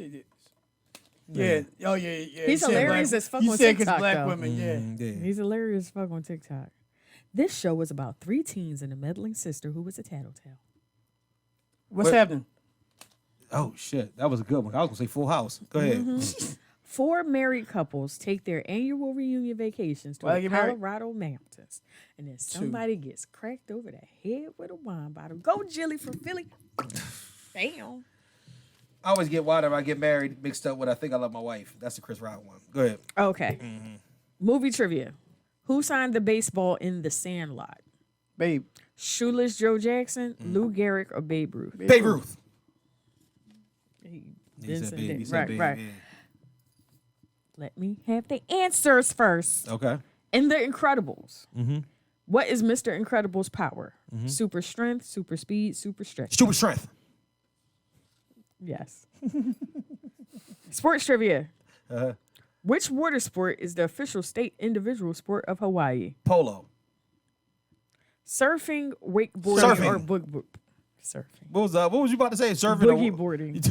Yeah. Oh, yeah. He's You said hilarious black- as fuck you on said 'cause TikTok, black though. women, yeah. Yeah. He's hilarious as fuck on TikTok. This show was about 3 teens and a meddling sister who was a tattletale. What's What? happening? Oh shit, that was a good one. I was gonna say Full House. Go ahead. 4 married couples take their annual reunion vacations to Why they the get married? Colorado mountains, and then somebody gets cracked over the head with a wine bottle. Go Jilly from Philly. Damn. I always get why I get married mixed up with I Think I Love My Wife. That's the Chris Rock one. Go ahead. Okay. Movie trivia. Who signed the baseball in The Sandlot? Babe. Shoeless Joe Jackson, Lou Gehrig, or Babe Ruth? Babe Ruth. He He said said Babe. that. He said Babe. Right. Yeah. Let me have the answers first. Okay. In The Incredibles, what is Mr. Incredible's power? Super strength, super speed, super stretch. Stupid strength. Yes. Sports trivia. Uh-huh. Which water sport is the official state individual sport of Hawaii? Polo. Surfing, wakeboarding, Surfing. or surfing. What was you about to say? Surfing. Boogie boarding.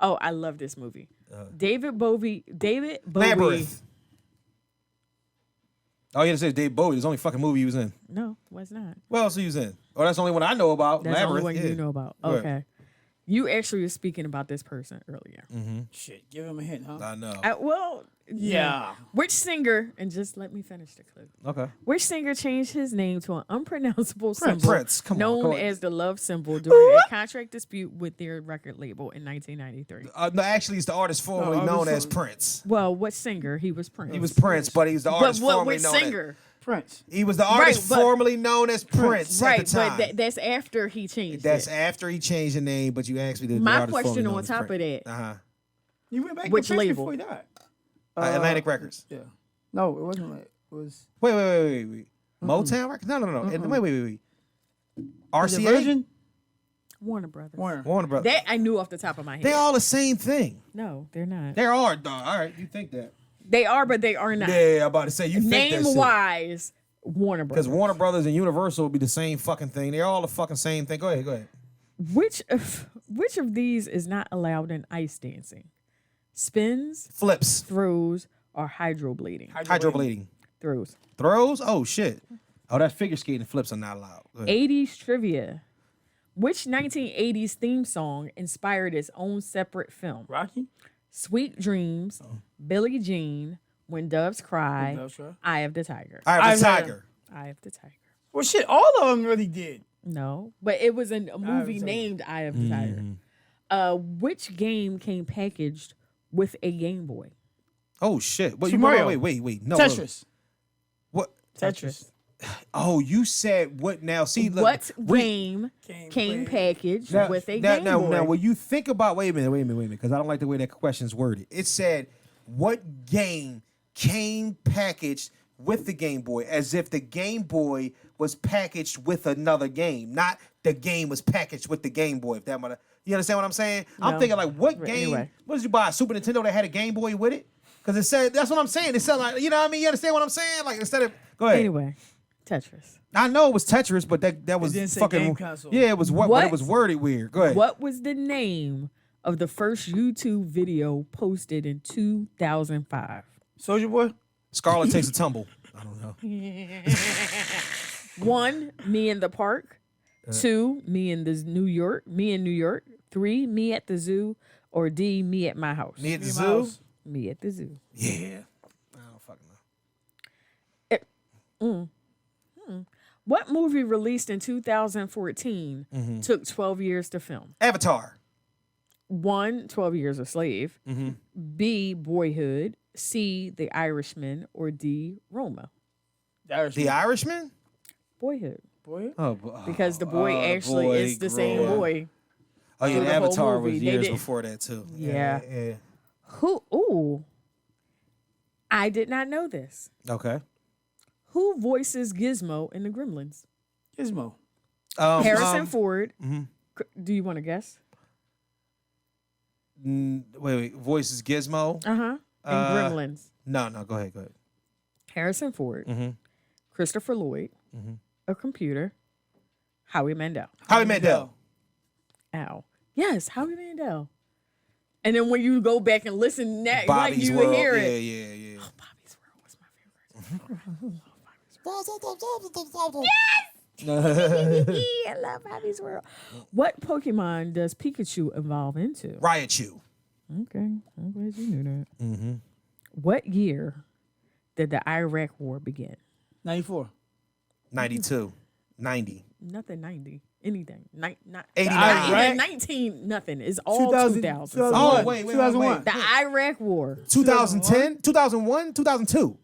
Oh, I love this movie. David Bowie. Labyrinth. Oh, you had to say Dave Bowie. It's the only fucking movie he was in. No, was not. What else he was in? Oh, that's the only one I know about. That's the only Labyrinth. one Yeah. you know about. Go ahead. Okay. You actually were speaking about this person earlier. Shit, give him a hint, huh? I know. Well, Yeah. Which singer, and just let me finish the clue. Okay. Which singer changed his name to an unpronounceable symbol Prince. Come on, known come on. as the love symbol during a contract dispute with their record label in 1993? No, actually, it's the artist formerly No, known I as was- Prince. Well, what singer? He was Prince. He was Prince, but he's the But artist formerly which known singer? Prince. as. He was the artist but- formerly known as Prince Right, at the time. but that's after he changed That's it. after he changed the name, but you asked me the My artist question formerly known on as top of Prince. that. Uh-huh. You went back Which to Prince label? before he died. Atlantic Records. Yeah. No, it wasn't. It was. Wait. Motown Records? No. Wait. Was it RCA? Virgin? Warner Brothers. Warner. Warner Brothers. That I knew off the top of my head. They're all the same thing. No, they're not. They are, dog. All right, you think that. They are, but they are not. Yeah, I'm about to say, you think that Name shit. wise, Warner Brothers. Because Warner Brothers and Universal will be the same fucking thing. They're all the fucking same thing. Go ahead. Which of these is not allowed in ice dancing? Spins, Flips. throws, or hydroblading? Hydroblading. Throws. Throws? Oh, shit. Oh, that figure skating flips are not allowed. Go ahead. 80s trivia. Which 1980s theme song inspired its own separate film? Rocky? Sweet Dreams, Billie Jean, When Doves Cry, Doves Cry. Eye of the Tiger. All right, I've the heard- tiger. Eye of the Tiger. Well, shit, all of them really did. No, but it was a movie Tiger. named Eye of the Tiger. Which game came packaged with a Game Boy? Oh shit! Wait, Super Mario. wait. No, Tetris. What? Tetris. Oh, you said what now? See, look, What game came packaged with a Game Boy? Now, when you think about, wait a minute, because I don't like the way that question's worded. It said, what game came packaged with the Game Boy, as if the Game Boy was packaged with another game, not the game was packaged with the Game Boy. If that might, you understand what I'm saying? I'm No. thinking like, what But game? anyway. What did you buy? A Super Nintendo that had a Game Boy with it? Because it said, that's what I'm saying. It said like, you know what I mean? You understand what I'm saying? Like instead of, go ahead. Anyway, Tetris. I know it was Tetris, but that was didn't say fucking game console. yeah. It was what What? it was worded weird. Go ahead. What was the name of the first YouTube video posted in 2005? Soldier Boy. Scarlet takes a tumble. I don't know. 1, Me in the Park. 2, Me in New York. 3, Me at the Zoo. Or D, Me at my house. Me at the Me and zoo. Miles. Me at the Zoo. Yeah. I don't fucking know. What movie released in 2014 took 12 years to film? Avatar. 1, 12 Years a Slave. Mm-hmm. B, Boyhood. C, The Irishman. Or D, Roma. The Irishman. Boyhood. Boy. Because the boy the actually boy is the same grew up. boy. Oh yeah, So the the whole Avatar movie, was they years did- before that too. Yeah. Yeah. Ooh. I did not know this. Okay. Who voices Gizmo in the Gremlins? Gizmo. Harrison Ford. mhm. Do you want to guess? Wait. Voices Gizmo. In Gremlins. No. Go ahead. Harrison Ford. Mhm. Christopher Lloyd. A computer. Howie Mandel. Howie Mandel. Ow. Yes, Howie Mandel. And then when you go back and listen, like Bobby's you World. would hear Yeah. it. Bobby's World was my favorite. I love Bobby's World. What Pokemon does Pikachu evolve into? Raichu. Okay, I'm glad you knew that. What year did the Iraq War begin? 94. 92. 90. Nothing 90. Anything. 89. Not even 19. Nothing. It's all 2000. 2000. Oh, wait. 2001. The Iraq War. 2010, 2001, 2002.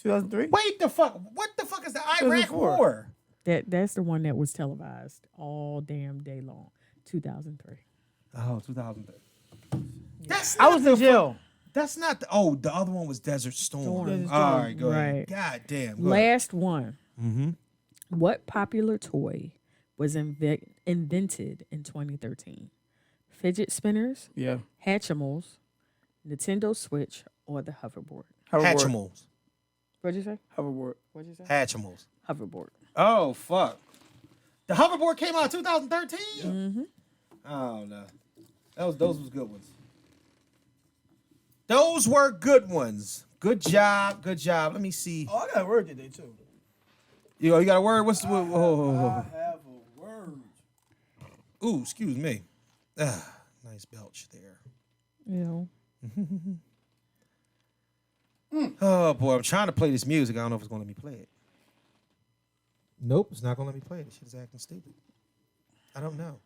2003. Wait the fuck. What the fuck is the Iraq 2004. War? That's the one that was televised all damn day long. 2003. Oh, 2003. That's I was in jail. That's not the. The other one was Desert Storm. Desert All Storm. right, go ahead. Right. God damn. Go ahead. Last one. What popular toy was invented in 2013? Fidget spinners, Yeah. Hatchimals, Nintendo Switch, or the hoverboard? Hatchimals. What'd you say? Hoverboard. What'd you say? Hatchimals. Hoverboard. Oh, fuck. The hoverboard came out in 2013? Oh, no. Those was good ones. Those were good ones. Good job. Let me see. Oh, I got a word today, too. You got a word? What's the word? I have a word. Ooh, excuse me. Nice belch there. Yeah. Oh, boy. I'm trying to play this music. I don't know if it's going to let me play it. Nope, it's not going to let me play it. This shit is acting stupid. I don't know.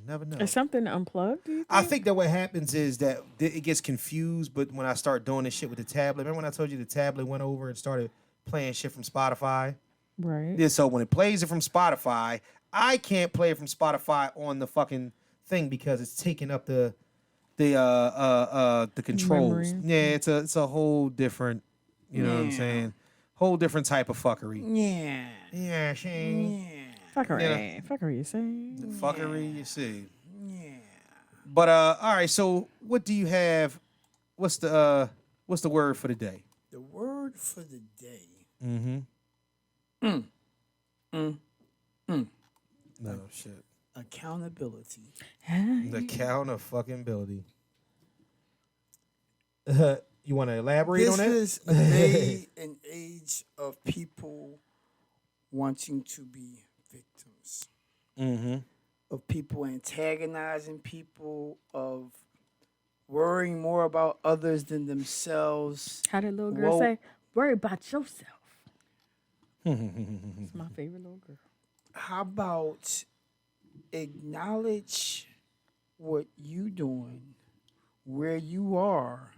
Never know. Is something unplugged? Do you think? I think that what happens is that it gets confused, but when I start doing this shit with the tablet, remember when I told you the tablet went over and started playing shit from Spotify? Right. Yeah, so when it plays it from Spotify, I can't play it from Spotify on the fucking thing because it's taking up the controls. Memory. Yeah, it's a whole different, you know what I'm saying? Whole different type of fuckery. Yeah. Yeah, Shane. Yeah. Fuckery. Fuckery, you say? Fuckery, you see. Yeah. But all right, so what do you have? What's the word for the day? The word for the day. No shit. Accountability. The count of fucking ability. You want to elaborate on This that? is a day and age of people wanting to be victims. Mm-hmm. Of people antagonizing people, of worrying more about others than themselves. How did little girl Whoa. say? Worry about yourself. It's my favorite little girl. How about acknowledge what you doing, where you are,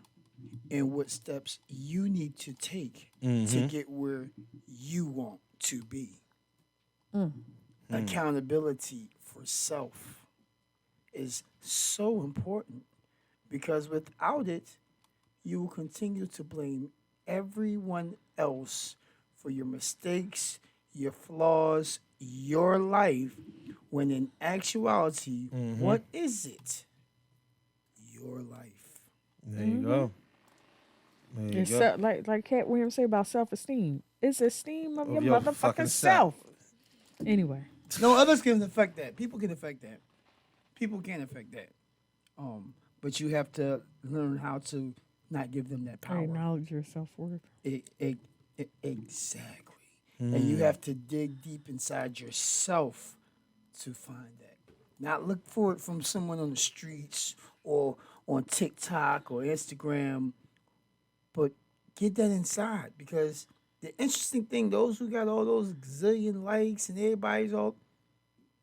and what steps you need to take to get where you want to be. Accountability for self is so important because without it, you will continue to blame everyone else for your mistakes, your flaws, your life, when in actuality, what is it? Your life. There you go. There you It's go. like Cat Williams say about self-esteem. It's esteem of your your motherfucking fucking self. Anyway, No, others can affect that. People can affect that. People can affect that. But you have to learn how to not give them that power. acknowledge your self-worth. Exactly. And you have to dig deep inside yourself to find that. Not look for it from someone on the streets or on TikTok or Instagram, but get that inside. Because the interesting thing, those who got all those gazillion likes and everybody's all,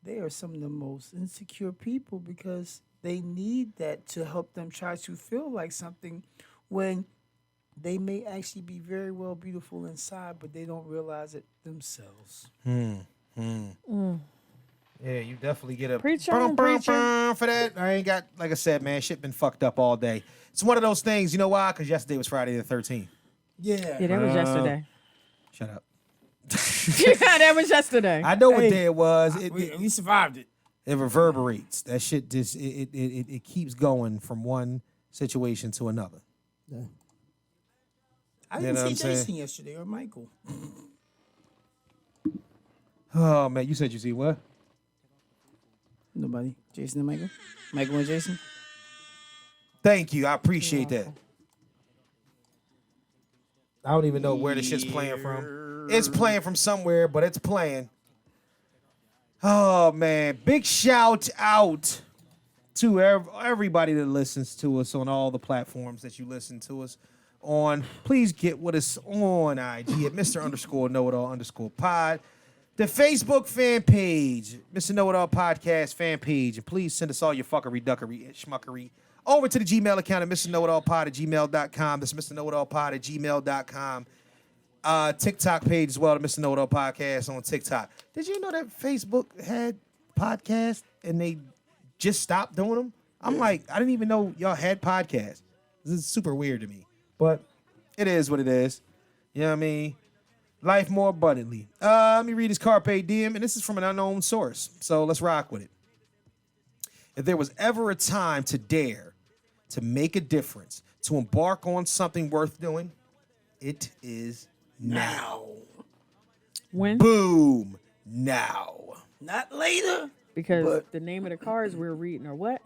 they are some of the most insecure people because they need that to help them try to feel like something when they may actually be very well beautiful inside, but they don't realize it themselves. Yeah, you definitely get a Preach on, preacher. for that. I ain't got, like I said, man, shit been fucked up all day. It's one of those things, you know why? Because yesterday was Friday the 13th. Yeah. Yeah, that was yesterday. Shut up. That was yesterday. I know what Hey, day it was. We survived it. It reverberates. That shit just it keeps going from one situation to another. I You didn't know what see I'm saying? Jason yesterday or Michael. Oh man, you said you see what? Nobody. Jason and Michael? Michael and Jason? Thank you. I appreciate that. I don't even know where the shit's playing from. It's playing from somewhere, but it's playing. Oh man, big shout out to everybody that listens to us on all the platforms that you listen to us on. Please get with us on IG at Mr_KnowItAll_pod. The Facebook fan page, Mr. Know-It-All Podcast fan page. And please send us all your fuckery, duckery, and schmuckery over to the Gmail account at MrKnowItAllPod@gmail.com. That's MrKnowItAllPod@gmail.com. TikTok page as well, the Mr. Know-It-All Podcast on TikTok. Did you know that Facebook had podcasts and they just stopped doing them? I'm like, I didn't even know y'all had podcasts. This is super weird to me. But it is what it is. You know what I mean? Life more abundantly. Let me read his Carpe Diem, and this is from an unknown source. So let's rock with it. If there was ever a time to dare, to make a difference, to embark on something worth doing, it is now. When? Boom. Now. Not later. Because But- the name of the cards we're reading are what?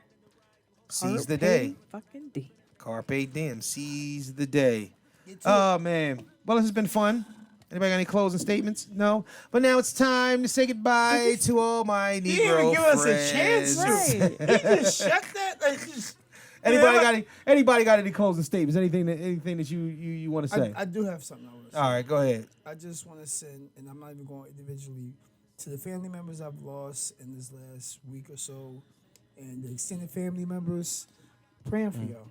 Seize the Carpe day. Fucking D. Carpe Diem. Seize the day. Get to Oh, man. Well, this has been fun. Anybody got any closing statements? No? But now it's time to say goodbye to all my Negro He didn't even give us a chance friends. to. Right. He just shut that. Like, just, Anybody got any closing statements? Anything that you want to say? I do have something I want to say. All right, go ahead. I just want to send, and I'm not even going individually, to the family members I've lost in this last week or so, and the extended family members, praying for y'all.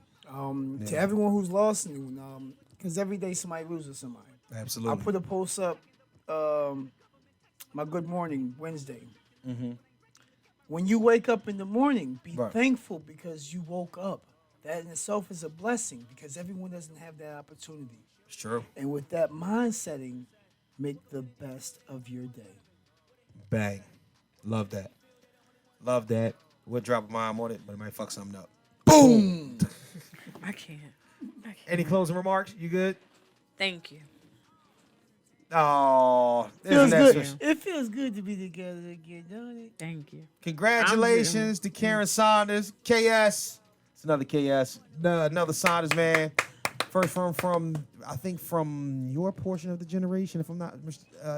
To everyone who's lost anyone, because every day somebody loses somebody. Absolutely. I put a post up, my Good Morning Wednesday. When you wake up in the morning, be Right. thankful because you woke up. That in itself is a blessing because everyone doesn't have that opportunity. It's true. And with that mind setting, make the best of your day. Bang. Love that. Love that. We'll drop a mime on it, but it might fuck something up. Boom. I can't. Any closing remarks? You good? Thank you. Oh, Feels isn't that good. special? It feels good to be together again, don't it? Thank you. Congratulations to Karen Saunders, KS. It's another KS, another Saunders man. First from I think from your portion of the generation, if I'm not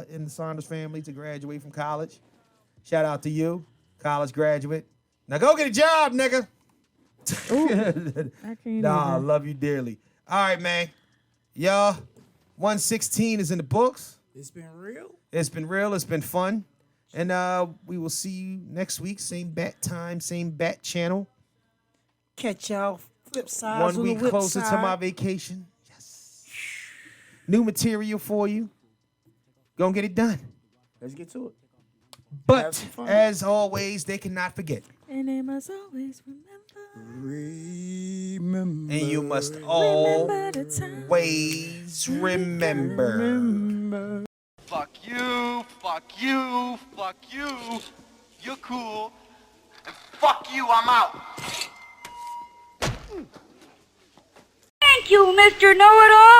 in the Saunders family, to graduate from college. Shout out to you, college graduate. Now go get a job, nigga. I can't Nah, I even. love you dearly. All right, man. Y'all, 116 is in the books. It's been real. It's been real. It's been fun. And we will see you next week. Same bat time, same bat channel. Catch y'all flip sides 1 on the week whip closer side. to my vacation. Yes. New material for you. Gonna get it done. Let's get to it. Have But some fun. as always, they cannot forget. And they must always remember. Remember. And you must always Remember the time. remember. Fuck you, fuck you, fuck you. You're cool. And fuck you, I'm out. Thank you, Mr. Know-It-All.